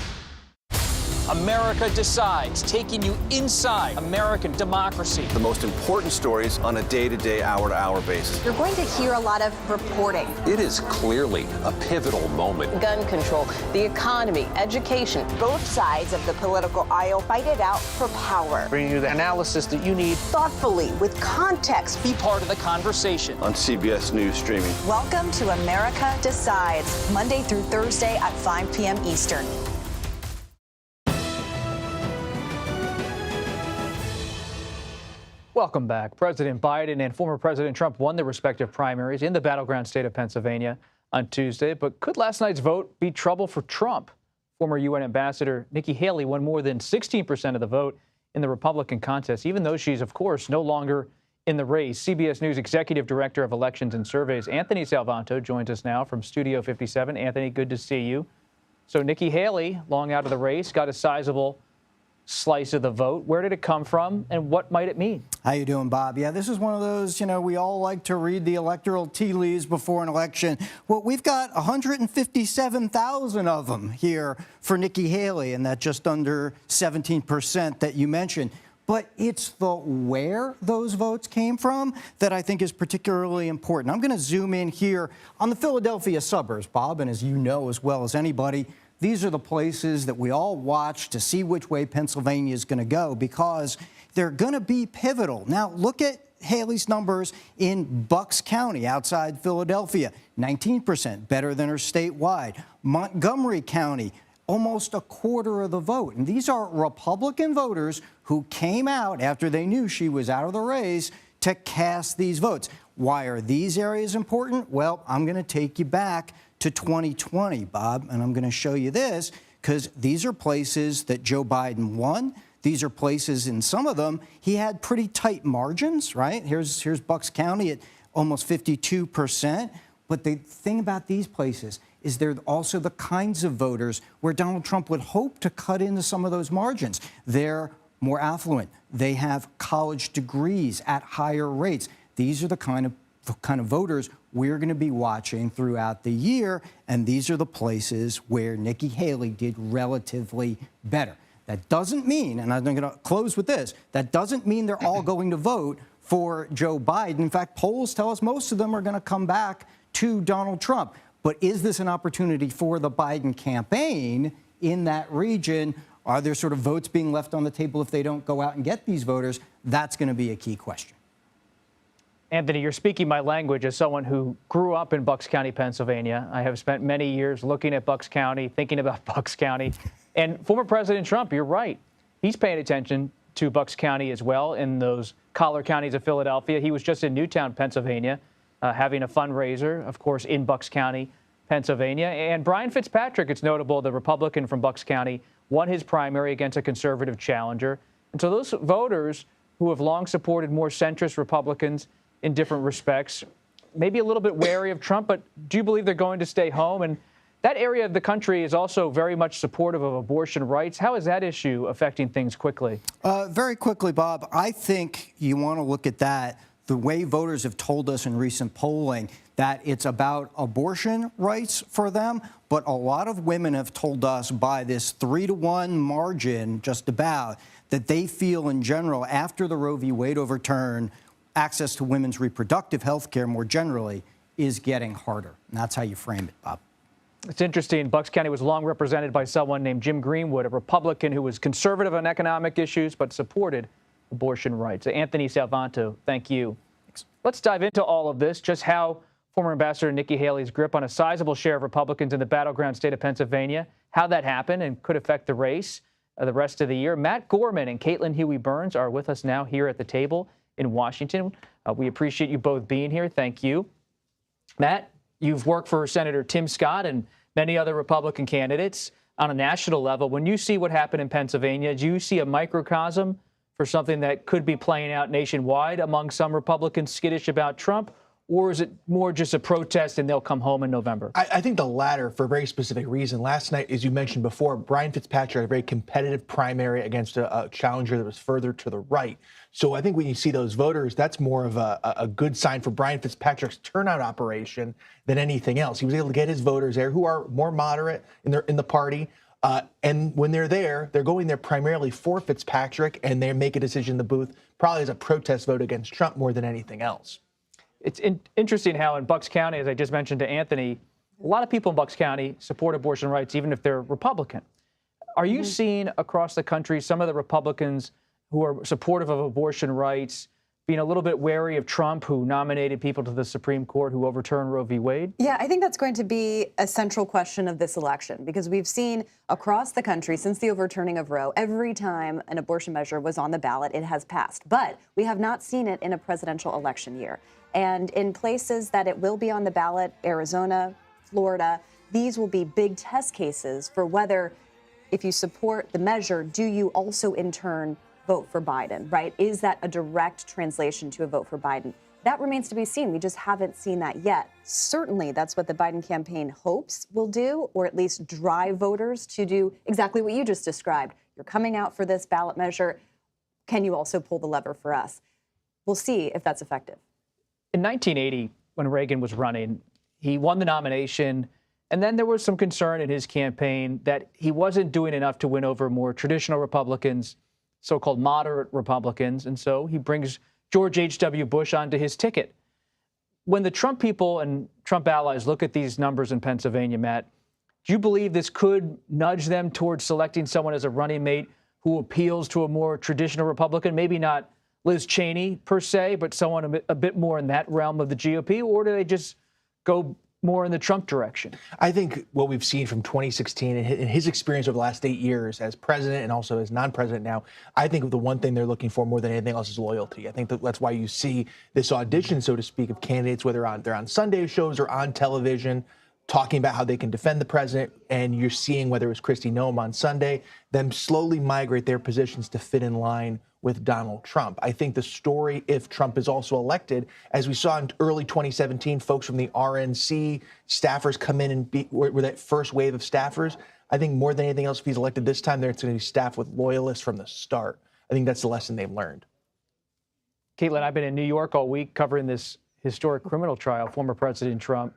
America Decides, taking you inside American democracy. The most important stories on a day-to-day, hour-to-hour basis. You're going to hear a lot of reporting. It is clearly a pivotal moment. Gun control, the economy, education. Both sides of the political aisle fight it out for power. Bringing you the analysis that you need. Thoughtfully, with context. Be part of the conversation. On CBS News Streaming. Welcome to America Decides, Monday through Thursday at 5 p.m. Eastern. Welcome back. President Biden and former President Trump won their respective primaries in the battleground state of Pennsylvania on Tuesday. But could last night's vote be trouble for Trump? Former UN Ambassador Nikki Haley won more than 16% of the vote in the Republican contest, even though she's, of course, no longer in the race. CBS News Executive Director of Elections and Surveys, Anthony Salvanto, joins us now from Studio 57. Anthony, good to see you. So Nikki Haley, long out of the race, got a sizable slice of the vote. Where did it come from, and what might it mean? How you doing, Bob? Yeah, this is one of those, we all like to read the electoral tea leaves before an election. Well, we've got 157,000 of them here for Nikki Haley, and that just under 17% that you mentioned. But it's the where those votes came from that I think is particularly important. I'm going to zoom in here on the Philadelphia suburbs, Bob, and as you know as well as anybody, these are the places that we all watch to see which way Pennsylvania is going to go because they're going to be pivotal. Now, look at Haley's numbers in Bucks County outside Philadelphia, 19%, better than her statewide. Montgomery County, almost a quarter of the vote. And these are Republican voters who came out after they knew she was out of the race to cast these votes. Why are these areas important? Well, I'm going to take you back to 2020, Bob, and I'm going to show you this because these are places that Joe Biden won. These are places, in some of them, he had pretty tight margins, right? Here's Bucks County at almost 52%. But the thing about these places is they're also the kinds of voters where Donald Trump would hope to cut into some of those margins. They're more affluent. They have college degrees at higher rates. These are the kind of voters we're going to be watching throughout the year, and these are the places where Nikki Haley did relatively better. That doesn't mean, and I'm going to close with this, that doesn't mean they're all going to vote for Joe Biden. In fact, polls tell us most of them are going to come back to Donald Trump. But is this an opportunity for the Biden campaign in that region? Are there sort of votes being left on the table if they don't go out and get these voters? That's going to be a key question. Anthony, you're speaking my language as someone who grew up in Bucks County, Pennsylvania. I have spent many years looking at Bucks County, thinking about Bucks County. And former President Trump, you're right. He's paying attention to Bucks County as well in those collar counties of Philadelphia. He was just in Newtown, Pennsylvania, having a fundraiser, of course, in Bucks County, Pennsylvania. And Brian Fitzpatrick, it's notable, the Republican from Bucks County, won his primary against a conservative challenger. And so those voters who have long supported more centrist Republicans in different respects, maybe a little bit wary of Trump, but do you believe they're going to stay home? And that area of the country is also very much supportive of abortion rights. How is that issue affecting things quickly? Very quickly, Bob, I think you want to look at that the way voters have told us in recent polling that it's about abortion rights for them. But a lot of women have told us by this 3-to-1 margin, just about, that they feel in general after the Roe v. Wade overturn, access to women's reproductive health care more generally is getting harder. And that's how you frame it, Bob. It's interesting. Bucks County was long represented by someone named Jim Greenwood, a Republican who was conservative on economic issues but supported abortion rights. Anthony Salvanto, thank you. Thanks. Let's dive into all of this, just how former Ambassador Nikki Haley's grip on a sizable share of Republicans in the battleground state of Pennsylvania, how that happened and could affect the race the rest of the year. Matt Gorman and Caitlin Huey-Burns are with us now here at the table in Washington. We appreciate you both being here. Thank you. Matt, you've worked for Senator Tim Scott and many other Republican candidates on a national level. When you see what happened in Pennsylvania, do you see a microcosm for something that could be playing out nationwide among some Republicans skittish about Trump? Or is it more just a protest and they'll come home in November? I think the latter for a very specific reason. Last night, as you mentioned before, Brian Fitzpatrick had a very competitive primary against a challenger that was further to the right. So I think when you see those voters, that's more of a good sign for Brian Fitzpatrick's turnout operation than anything else. He was able to get his voters there who are more moderate in the party. And when they're there, they're going there primarily for Fitzpatrick, and they make a decision in the booth probably as a protest vote against Trump more than anything else. It's interesting how in Bucks County, as I just mentioned to Anthony, a lot of people in Bucks County support abortion rights, even if they're Republican. Are you seeing across the country some of the Republicans who are supportive of abortion rights being a little bit wary of Trump, who nominated people to the Supreme Court who overturned Roe v. Wade? Yeah, I think that's going to be a central question of this election, because we've seen across the country since the overturning of Roe, every time an abortion measure was on the ballot, it has passed. But we have not seen it in a presidential election year. And in places that it will be on the ballot, Arizona, Florida, these will be big test cases for whether, if you support the measure, do you also in turn vote for Biden, right? Is that a direct translation to a vote for Biden? That remains to be seen. We just haven't seen that yet. Certainly, that's what the Biden campaign hopes will do, or at least drive voters to do exactly what you just described. You're coming out for this ballot measure. Can you also pull the lever for us? We'll see if that's effective. In 1980, when Reagan was running, he won the nomination, and then there was some concern in his campaign that he wasn't doing enough to win over more traditional Republicans, so-called moderate Republicans, and so he brings George H.W. Bush onto his ticket. When the Trump people and Trump allies look at these numbers in Pennsylvania, Matt, do you believe this could nudge them towards selecting someone as a running mate who appeals to a more traditional Republican, maybe not Liz Cheney per se, but someone a bit more in that realm of the GOP, or do they just go more in the Trump direction? I think what we've seen from 2016 and his experience over the last 8 years as president and also as non-president now, I think the one thing they're looking for more than anything else is loyalty. I think that's why you see this audition, so to speak, of candidates, whether they're on Sunday shows or on television, talking about how they can defend the president. And you're seeing, whether it was Kristi Noem on Sunday, them slowly migrate their positions to fit in line with Donald Trump. I think the story, if Trump is also elected, as we saw in early 2017, folks from the RNC staffers come in and were that first wave of staffers. I think more than anything else, if he's elected this time, it's going to be staffed with loyalists from the start. I think that's the lesson they've learned. Caitlin, I've been in New York all week covering this historic criminal trial, former President Trump.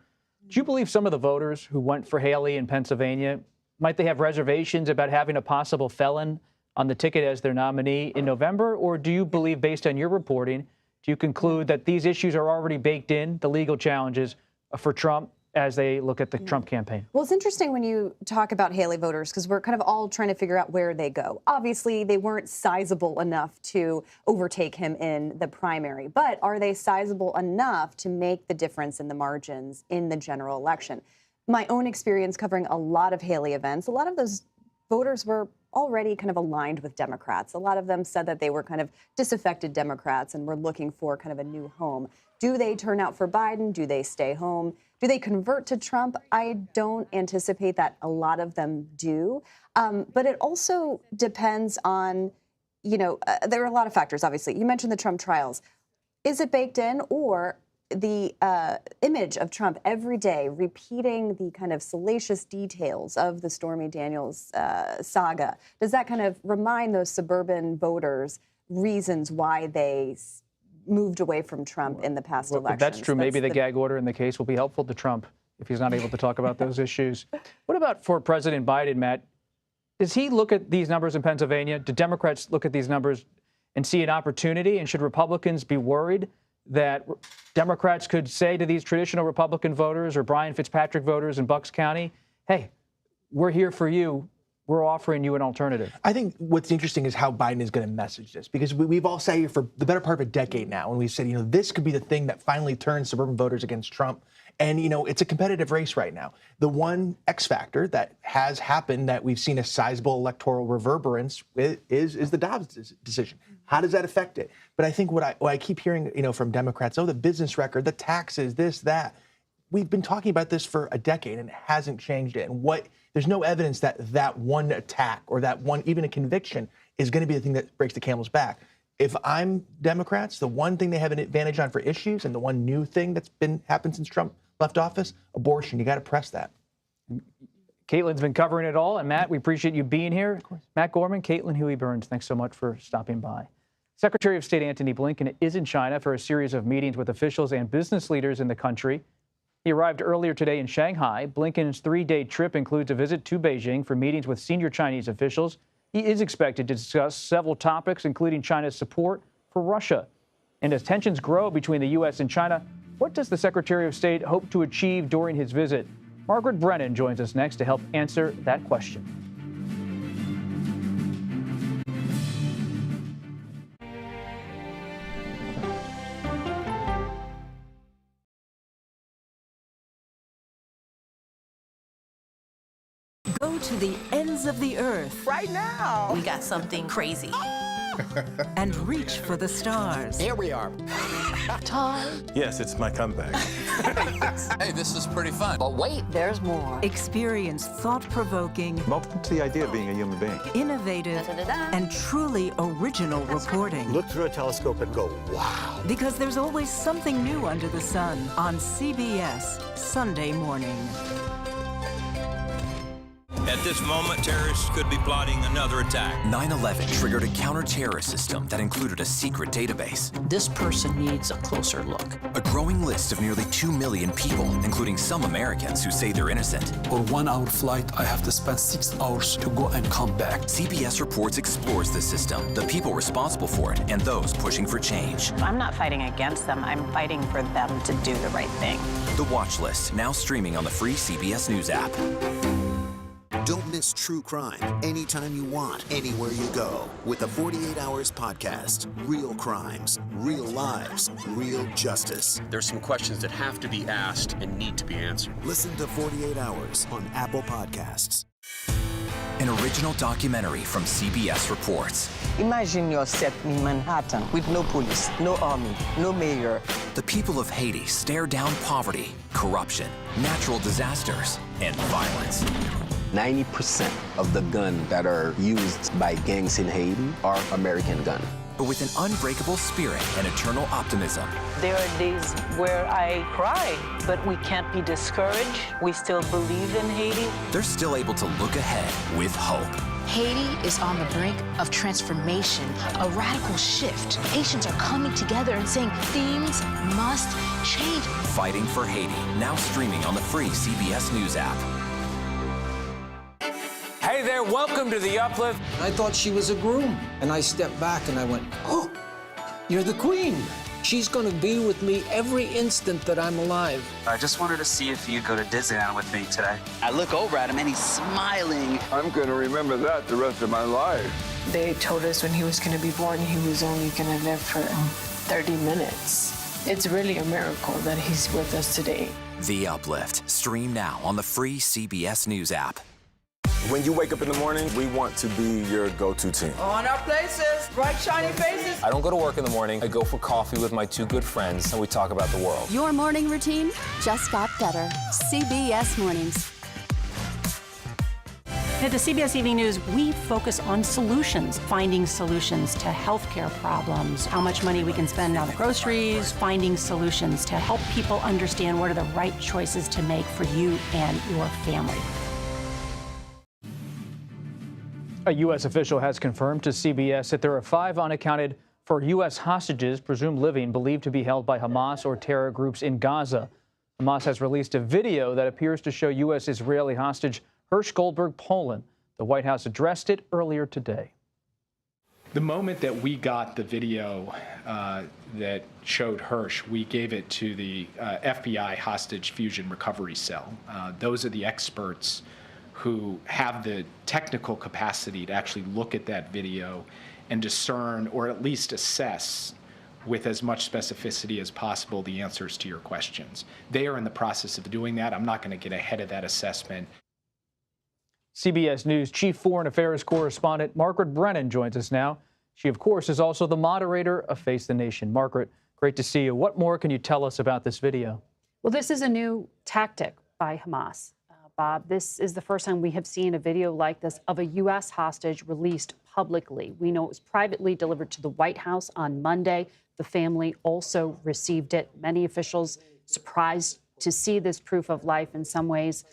Do you believe some of the voters who went for Haley in Pennsylvania, might they have reservations about having a possible felon on the ticket as their nominee in November? Or do you believe, based on your reporting, do you conclude that these issues are already baked in, the legal challenges for Trump as they look at the Trump campaign? Well, it's interesting when you talk about Haley voters, because we're kind of all trying to figure out where they go. Obviously, they weren't sizable enough to overtake him in the primary, but are they sizable enough to make the difference in the margins in the general election? My own experience covering a lot of Haley events, a lot of those voters were already kind of aligned with Democrats. A lot of them said that they were kind of disaffected Democrats and were looking for kind of a new home. Do they turn out for Biden? Do they stay home? Do they convert to Trump? I don't anticipate that a lot of them do. But it also depends on, there are a lot of factors, obviously. You mentioned the Trump trials. Is it baked in, or the image of Trump every day repeating the kind of salacious details of the Stormy Daniels saga? Does that kind of remind those suburban voters reasons why they moved away from Trump in the past elections? If that's true, maybe the gag order in the case will be helpful to Trump if he's not able to talk about those issues. What about for President Biden, Matt? Does he look at these numbers in Pennsylvania? Do Democrats look at these numbers and see an opportunity? And should Republicans be worried that Democrats could say to these traditional Republican voters or Brian Fitzpatrick voters in Bucks County, hey, we're here for you. We're offering you an alternative? I think what's interesting is how Biden is going to message this, because we've all sat here for the better part of a decade now, and we've said, this could be the thing that finally turns suburban voters against Trump. And, it's a competitive race right now. The one X factor that has happened that we've seen a sizable electoral reverberance is the Dobbs decision. How does that affect it? But I think what I keep hearing, from Democrats, the business record, the taxes, this, that. We've been talking about this for a decade and it hasn't changed it. And there's no evidence that one attack or that one, even a conviction, is going to be the thing that breaks the camel's back. If I'm Democrats, the one thing they have an advantage on for issues, and the one new thing that's happened since Trump left office, abortion. You got to press that. Caitlin's been covering it all. And Matt, we appreciate you being here. Matt Gorman, Caitlin Huey-Burns, thanks so much for stopping by. Secretary of State Antony Blinken is in China for a series of meetings with officials and business leaders in the country. He arrived earlier today in Shanghai. Blinken's 3-day trip includes a visit to Beijing for meetings with senior Chinese officials. He is expected to discuss several topics, including China's support for Russia. And as tensions grow between the U.S. and China, what does the Secretary of State hope to achieve during his visit? Margaret Brennan joins us next to help answer that question. Go to the ends of the earth. Right now. We got something crazy. and reach for the stars. Here we are. Time. Yes, it's my comeback. Hey, this is pretty fun. But wait, there's more. Experience thought-provoking, Welcome to the idea of being a human being. innovative, and truly original reporting. Look through a telescope and go, wow. Because there's always something new under the sun on CBS Sunday morning. At this moment, terrorists could be plotting another attack. 9/11 triggered a counter-terrorist system that included a secret database. This person needs a closer look. A growing list of nearly 2 million people, including some Americans who say they're innocent. For 1 hour flight, I have to spend 6 hours to go and come back. CBS Reports explores the system, the people responsible for it, and those pushing for change. I'm not fighting against them. I'm fighting for them to do the right thing. The Watch List, now streaming on the free CBS News app. Don't miss true crime anytime you want, anywhere you go. With the 48 Hours podcast. Real crimes, real lives, real justice. There's some questions that have to be asked and need to be answered. Listen to 48 Hours on Apple Podcasts. An original documentary from CBS Reports. Imagine yourself in Manhattan with no police, no army, no mayor. The people of Haiti stare down poverty, corruption, natural disasters, and violence. 90% of the guns that are used by gangs in Haiti are American guns. But with an unbreakable spirit and eternal optimism. There are days where I cry, but we can't be discouraged. We still believe in Haiti. They're still able to look ahead with hope. Haiti is on the brink of transformation, a radical shift. Haitians are coming together and saying things must change. Fighting for Haiti, now streaming on the free CBS News app. Hey there, welcome to The Uplift. I thought she was a groom, and I stepped back and I went, oh, you're the queen. She's going to be with me every instant that I'm alive. I just wanted to see if you'd go to Disneyland with me today. I look over at him and he's smiling. I'm going to remember that the rest of my life. They told us when he was going to be born, he was only going to live for 30 minutes. It's really a miracle that he's with us today. The Uplift. Stream now on the free CBS News app. When you wake up in the morning, we want to be your go-to team. On our places, bright, shiny faces. I don't go to work in the morning. I go for coffee with my two good friends, and we talk about the world. Your morning routine just got better. CBS Mornings. At the CBS Evening News, we focus on solutions, finding solutions to healthcare problems, how much money we can spend on groceries, finding solutions to help people understand what are the right choices to make for you and your family. A U.S. official has confirmed to CBS that there are 5 unaccounted for U.S. hostages presumed living, believed to be held by Hamas or terror groups in Gaza. Hamas has released a video that appears to show U.S. Israeli hostage Hersh Goldberg Poland. The White House addressed it earlier today. The moment that we got the video that showed Hersh, we gave it to the FBI Hostage Fusion Recovery Cell. Those are the experts who have the technical capacity to actually look at that video and discern, or at least assess with as much specificity as possible, the answers to your questions. They are in the process of doing that. I'm not going to get ahead of that assessment. CBS News Chief Foreign Affairs Correspondent Margaret Brennan joins us now. She, of course, is also the moderator of Face the Nation. Margaret, great to see you. What more can you tell us about this video? Well, this is a new tactic by Hamas. Bob, this is the first time we have seen a video like this of a U.S. hostage released publicly. We know it was privately delivered to the White House on Monday. The family also received it. Many officials surprised to see this proof of life in some ways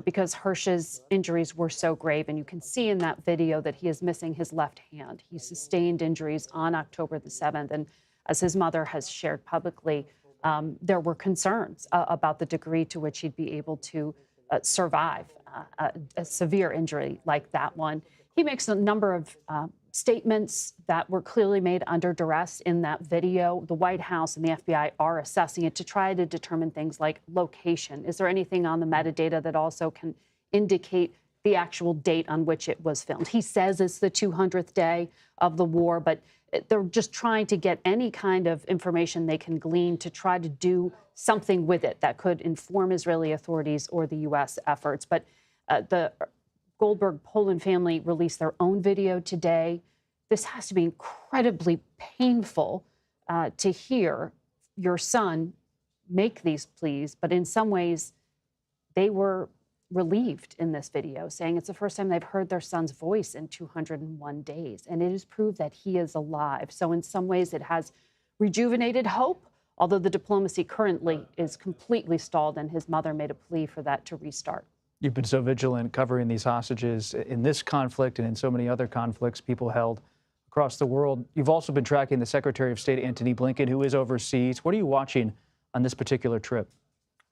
because Hersh's injuries were so grave. And you can see in that video that he is missing his left hand. He sustained injuries on October the 7th. And as his mother has shared publicly, there were concerns about the degree to which he'd be able to survive a severe injury like that one. He makes a number of statements that were clearly made under duress in that video. The White House and the FBI are assessing it to try to determine things like location. Is there anything on the metadata that also can indicate the actual date on which it was filmed? He says it's the 200th day of the war, but they're just trying to get any kind of information they can glean to try to do something with it that could inform Israeli authorities or the U.S. efforts. But the Goldberg Poland family released their own video today. this has to be incredibly painful to hear your son make these pleas, but in some ways, they were relieved in this video, saying it's the first time they've heard their son's voice in 201 days, and it has proved that he is alive. So in some ways, it has rejuvenated hope, although the diplomacy currently is completely stalled, and his mother made a plea for that to restart. You've been so vigilant covering these hostages in this conflict and in so many other conflicts, people held across the world. You've also been tracking the Secretary of State, Antony Blinken, who is overseas. What are you watching on this particular trip?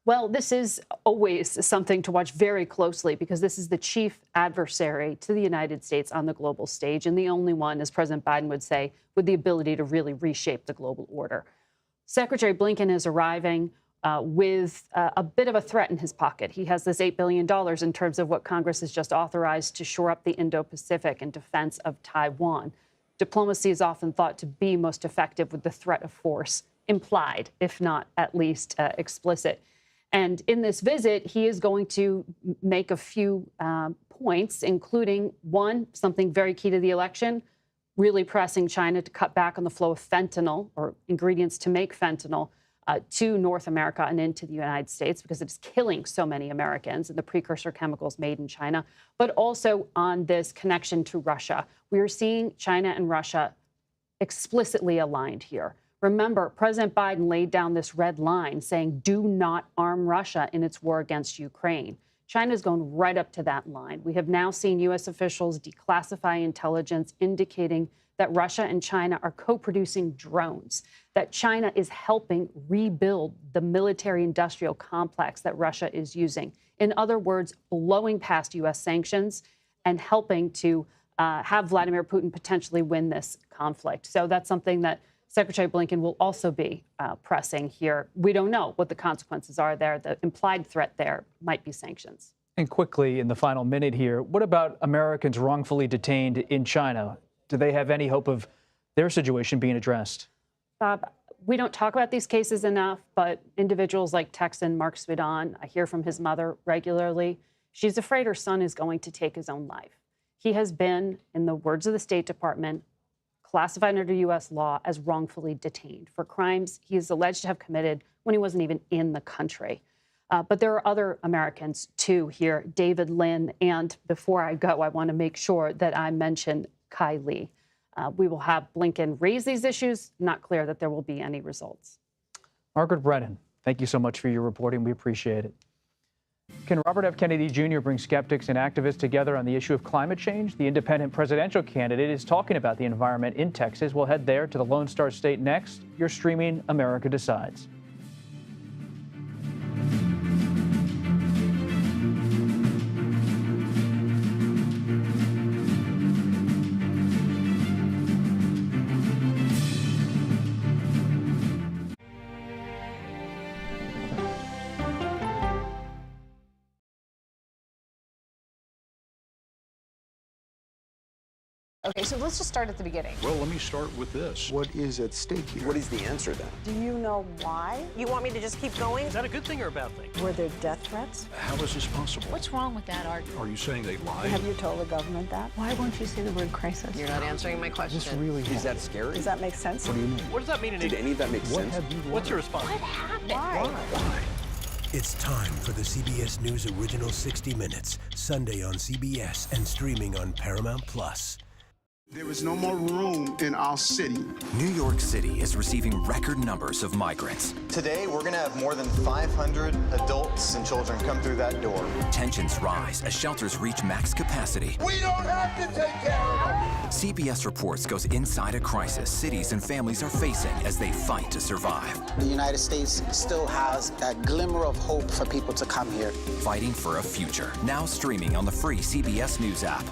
Well, this is always something to watch very closely because this is the chief adversary to the United States on the global stage, and the only one, as President Biden would say, with the ability to really reshape the global order. Secretary Blinken is arriving with a bit of a threat in his pocket. He has this $8 billion in terms of what Congress has just authorized to shore up the Indo-Pacific in defense of Taiwan. Diplomacy is often thought to be most effective with the threat of force implied, if not at least explicit. And in this visit, he is going to make a few points, including, one, something very key to the election, really pressing China to cut back on the flow of fentanyl or ingredients to make fentanyl to North America and into the United States because it's killing so many Americans and the precursor chemicals made in China, but also on this connection to Russia. We are seeing China and Russia explicitly aligned here. Remember, President Biden laid down this red line saying, do not arm Russia in its war against Ukraine. China is going right up to that line. We have now seen U.S. officials declassify intelligence indicating that Russia and China are co-producing drones, that China is helping rebuild the military-industrial complex that Russia is using. In other words, blowing past U.S. sanctions and helping to have Vladimir Putin potentially win this conflict. So that's something that Secretary Blinken will also be pressing here. We don't know what the consequences are there. The implied threat there might be sanctions. And quickly, in the final minute here, what about Americans wrongfully detained in China? Do they have any hope of their situation being addressed? Bob, we don't talk about these cases enough, but individuals like Texan Mark Svidon, I hear from his mother regularly. She's afraid her son is going to take his own life. He has been, in the words of the State Department, classified under U.S. law as wrongfully detained for crimes he is alleged to have committed when he wasn't even in the country. But there are other Americans, too, here, David Lynn. And before I go, I want to make sure that I mention Kai Lee. We will have Blinken raise these issues. Not clear that there will be any results. Margaret Brennan, thank you so much for your reporting. We appreciate it. Can Robert F. Kennedy Jr. bring skeptics and activists together on the issue of climate change? The independent presidential candidate is talking about the environment in Texas. We'll head there to the Lone Star State next. You're streaming America Decides. Okay, so let's just start at the beginning. Well, let me start with this. What is at stake here? What is the answer then? Do you know why? You want me to just keep going? Is that a good thing or a bad thing? Were there death threats? How is this possible? What's wrong with that argument? Are you saying they lied? Have you told the government that? Why won't you say the word crisis? You're not answering my question. This really is that scary? Does that make sense? What do you mean? What does that mean? Did any of that make sense? What's your response? What happened? Why? It's time for the CBS News Original 60 Minutes, Sunday on CBS and streaming on Paramount+. There is no more room in our city. New York City is receiving record numbers of migrants. Today, we're going to have more than 500 adults and children come through that door. Tensions rise as shelters reach max capacity. We don't have to take care of them. CBS Reports goes inside a crisis cities and families are facing as they fight to survive. The United States still has that glimmer of hope for people to come here. Fighting for a future. Now streaming on the free CBS News app.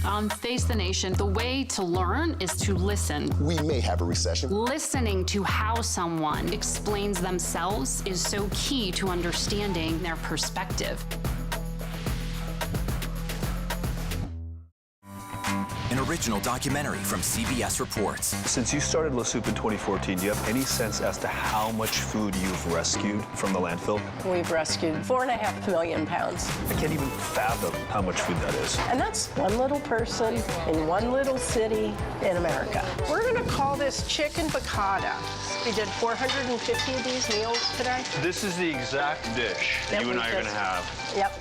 On Face the Nation, the way to learn is to listen. We may have a recession. Listening to how someone explains themselves is so key to understanding their perspective. An original original documentary from CBS Reports. Since you started La Soup in 2014, do you have any sense as to how much food you've rescued from the landfill? We've rescued 4.5 million pounds. I can't even fathom how much food that is. And that's one little person in one little city in America. We're going to call this chicken piccata. We did 450 of these meals today. This is the exact dish that you and I are going to have. Yep.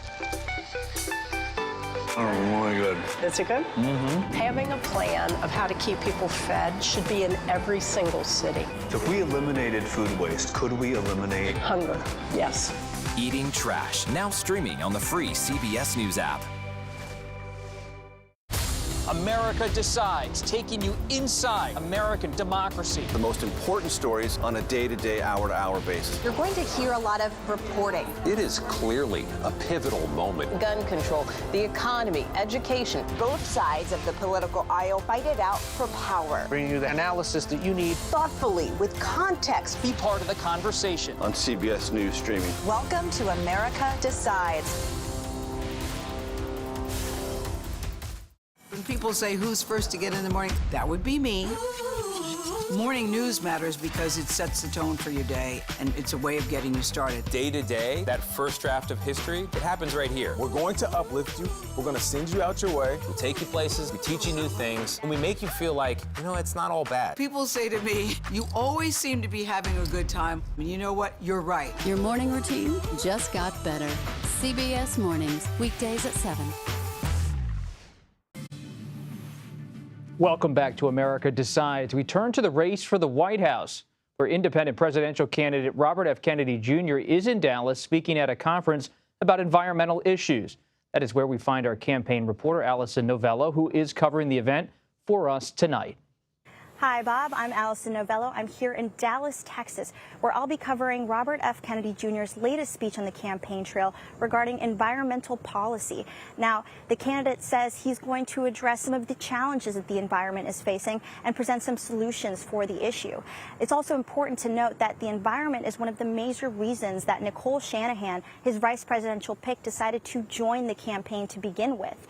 Oh, really good. Is it good? Mm-hmm. Having a plan of how to keep people fed should be in every single city. So if we eliminated food waste, could we eliminate hunger? Yes. Eating Trash, now streaming on the free CBS News app. America Decides, taking you inside American democracy. the most important stories on a day-to-day, hour-to-hour basis? You're going to hear a lot of reporting. It is clearly a pivotal moment. Gun control, the economy, education. Both sides of the political aisle fight it out for power. Bringing you the analysis that you need. Thoughtfully, with context. Be part of the conversation. On CBS News Streaming. Welcome to America Decides. When people say who's first to get in the morning, that would be me. Morning news matters because it sets the tone for your day, and it's a way of getting you started. Day to day, that first draft of history, it happens right here. We're going to uplift you. We're going to send you out your way. We take you places, we teach you new things, and we make you feel like, it's not all bad. People say to me, you always seem to be having a good time. And you know what? You're right. Your morning routine just got better. CBS Mornings, weekdays at 7. Welcome back to America Decides. We turn to the race for the White House, where independent presidential candidate Robert F. Kennedy Jr. is in Dallas speaking at a conference about environmental issues. That is where we find our campaign reporter, Allison Novello, who is covering the event for us tonight. Hi, Bob. I'm Allison Novello. I'm here in Dallas, Texas, where I'll be covering Robert F. Kennedy Jr.'s latest speech on the campaign trail regarding environmental policy. Now, the candidate says he's going to address some of the challenges that the environment is facing and present some solutions for the issue. It's also important to note that the environment is one of the major reasons that Nicole Shanahan, his vice presidential pick, decided to join the campaign to begin with.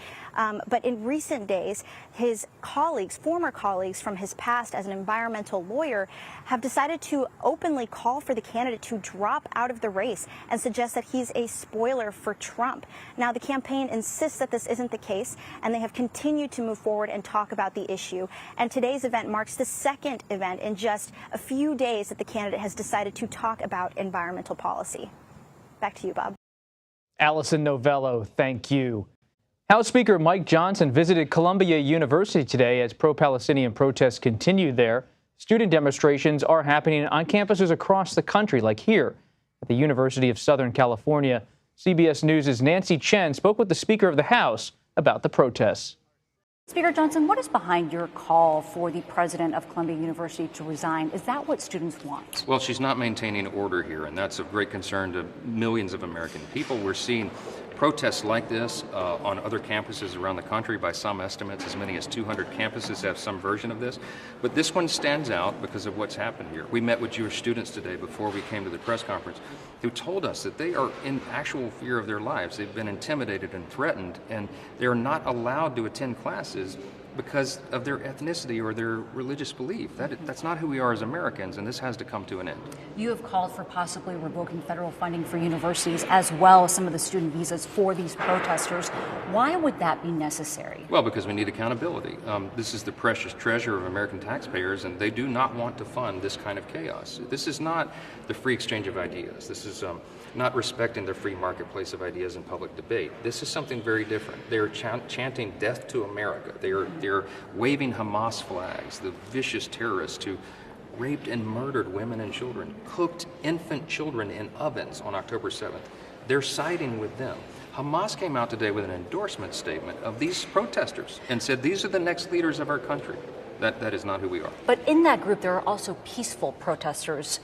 But in recent days, his colleagues, former colleagues from his past as an environmental lawyer, have decided to openly call for the candidate to drop out of the race and suggest that he's a spoiler for Trump. Now, the campaign insists that this isn't the case, and they have continued to move forward and talk about the issue. And today's event marks the second event in just a few days that the candidate has decided to talk about environmental policy. Back to you, Bob. Allison Novello, thank you. House Speaker Mike Johnson visited Columbia University today as pro-Palestinian protests continue there. Student demonstrations are happening on campuses across the country, like here at the University of Southern California. CBS News' Nancy Chen spoke with the Speaker of the House about the protests. Speaker Johnson, what is behind your call for the president of Columbia University to resign? Is that what students want? Well, she's not maintaining order here, and that's of great concern to millions of American people. We're seeing protests like this on other campuses around the country. By some estimates, as many as 200 campuses have some version of this. But this one stands out because of what's happened here. We met with Jewish students today before we came to the press conference who told us that they are in actual fear of their lives. They've been intimidated and threatened, and they're not allowed to attend classes because of their ethnicity or their religious belief. That's not who we are as Americans, and this has to come to an end. You have called for possibly revoking federal funding for universities as well as some of the student visas for these protesters. Why would that be necessary? Well, because we need accountability. This is the precious treasure of American taxpayers, and they do not want to fund this kind of chaos. This is not the free exchange of ideas. This is not respecting the free marketplace of ideas in public debate. This is something very different. They are chanting death to America. They're waving Hamas flags, the vicious terrorists who raped and murdered women and children, cooked infant children in ovens on October 7th. They're siding with them. Hamas came out today with an endorsement statement of these protesters and said these are the next leaders of our country. That is not who we are. But in that group, there are also peaceful protesters.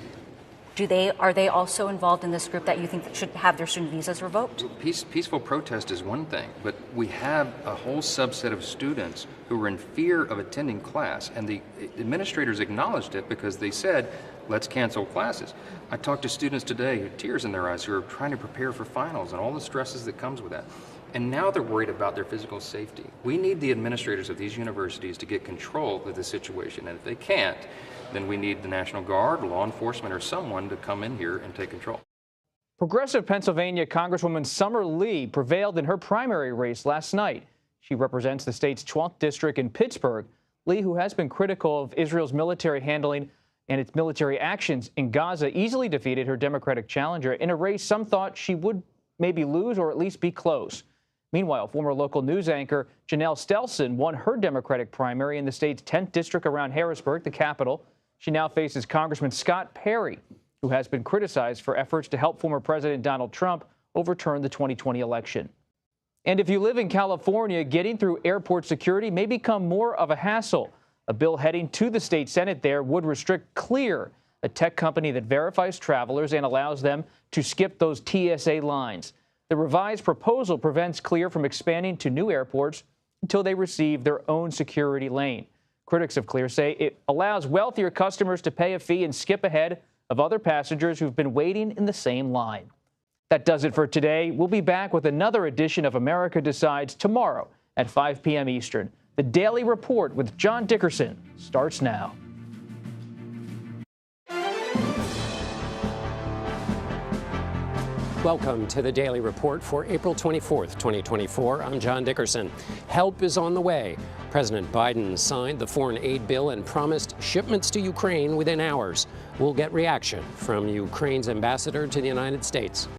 Are they also involved in this group that you think should have their student visas revoked? Peaceful protest is one thing, but we have a whole subset of students who are in fear of attending class, and the administrators acknowledged it because they said, let's cancel classes. I talked to students today with tears in their eyes who are trying to prepare for finals and all the stresses that comes with that. And now they're worried about their physical safety. We need the administrators of these universities to get control of the situation. And if they can't, then we need the National Guard, law enforcement, or someone to come in here and take control. Progressive Pennsylvania Congresswoman Summer Lee prevailed in her primary race last night. She represents the state's 12th district in Pittsburgh. Lee, who has been critical of Israel's military handling and its military actions in Gaza, easily defeated her Democratic challenger in a race some thought she would maybe lose or at least be close. Meanwhile, former local news anchor Janelle Stelson won her Democratic primary in the state's 10th district around Harrisburg, the capital. She now faces Congressman Scott Perry, who has been criticized for efforts to help former President Donald Trump overturn the 2020 election. And if you live in California, getting through airport security may become more of a hassle. A bill heading to the state Senate there would restrict Clear, a tech company that verifies travelers and allows them to skip those TSA lines. The revised proposal prevents Clear from expanding to new airports until they receive their own security lane. Critics of Clear say it allows wealthier customers to pay a fee and skip ahead of other passengers who've been waiting in the same line. That does it for today. We'll be back with another edition of America Decides tomorrow at 5 p.m. Eastern. The Daily Report with John Dickerson starts now. Welcome to the Daily Report for April 24th, 2024. I'm John Dickerson. Help is on the way. President Biden signed the foreign aid bill and promised shipments to Ukraine within hours. We'll get reaction from Ukraine's ambassador to the United States.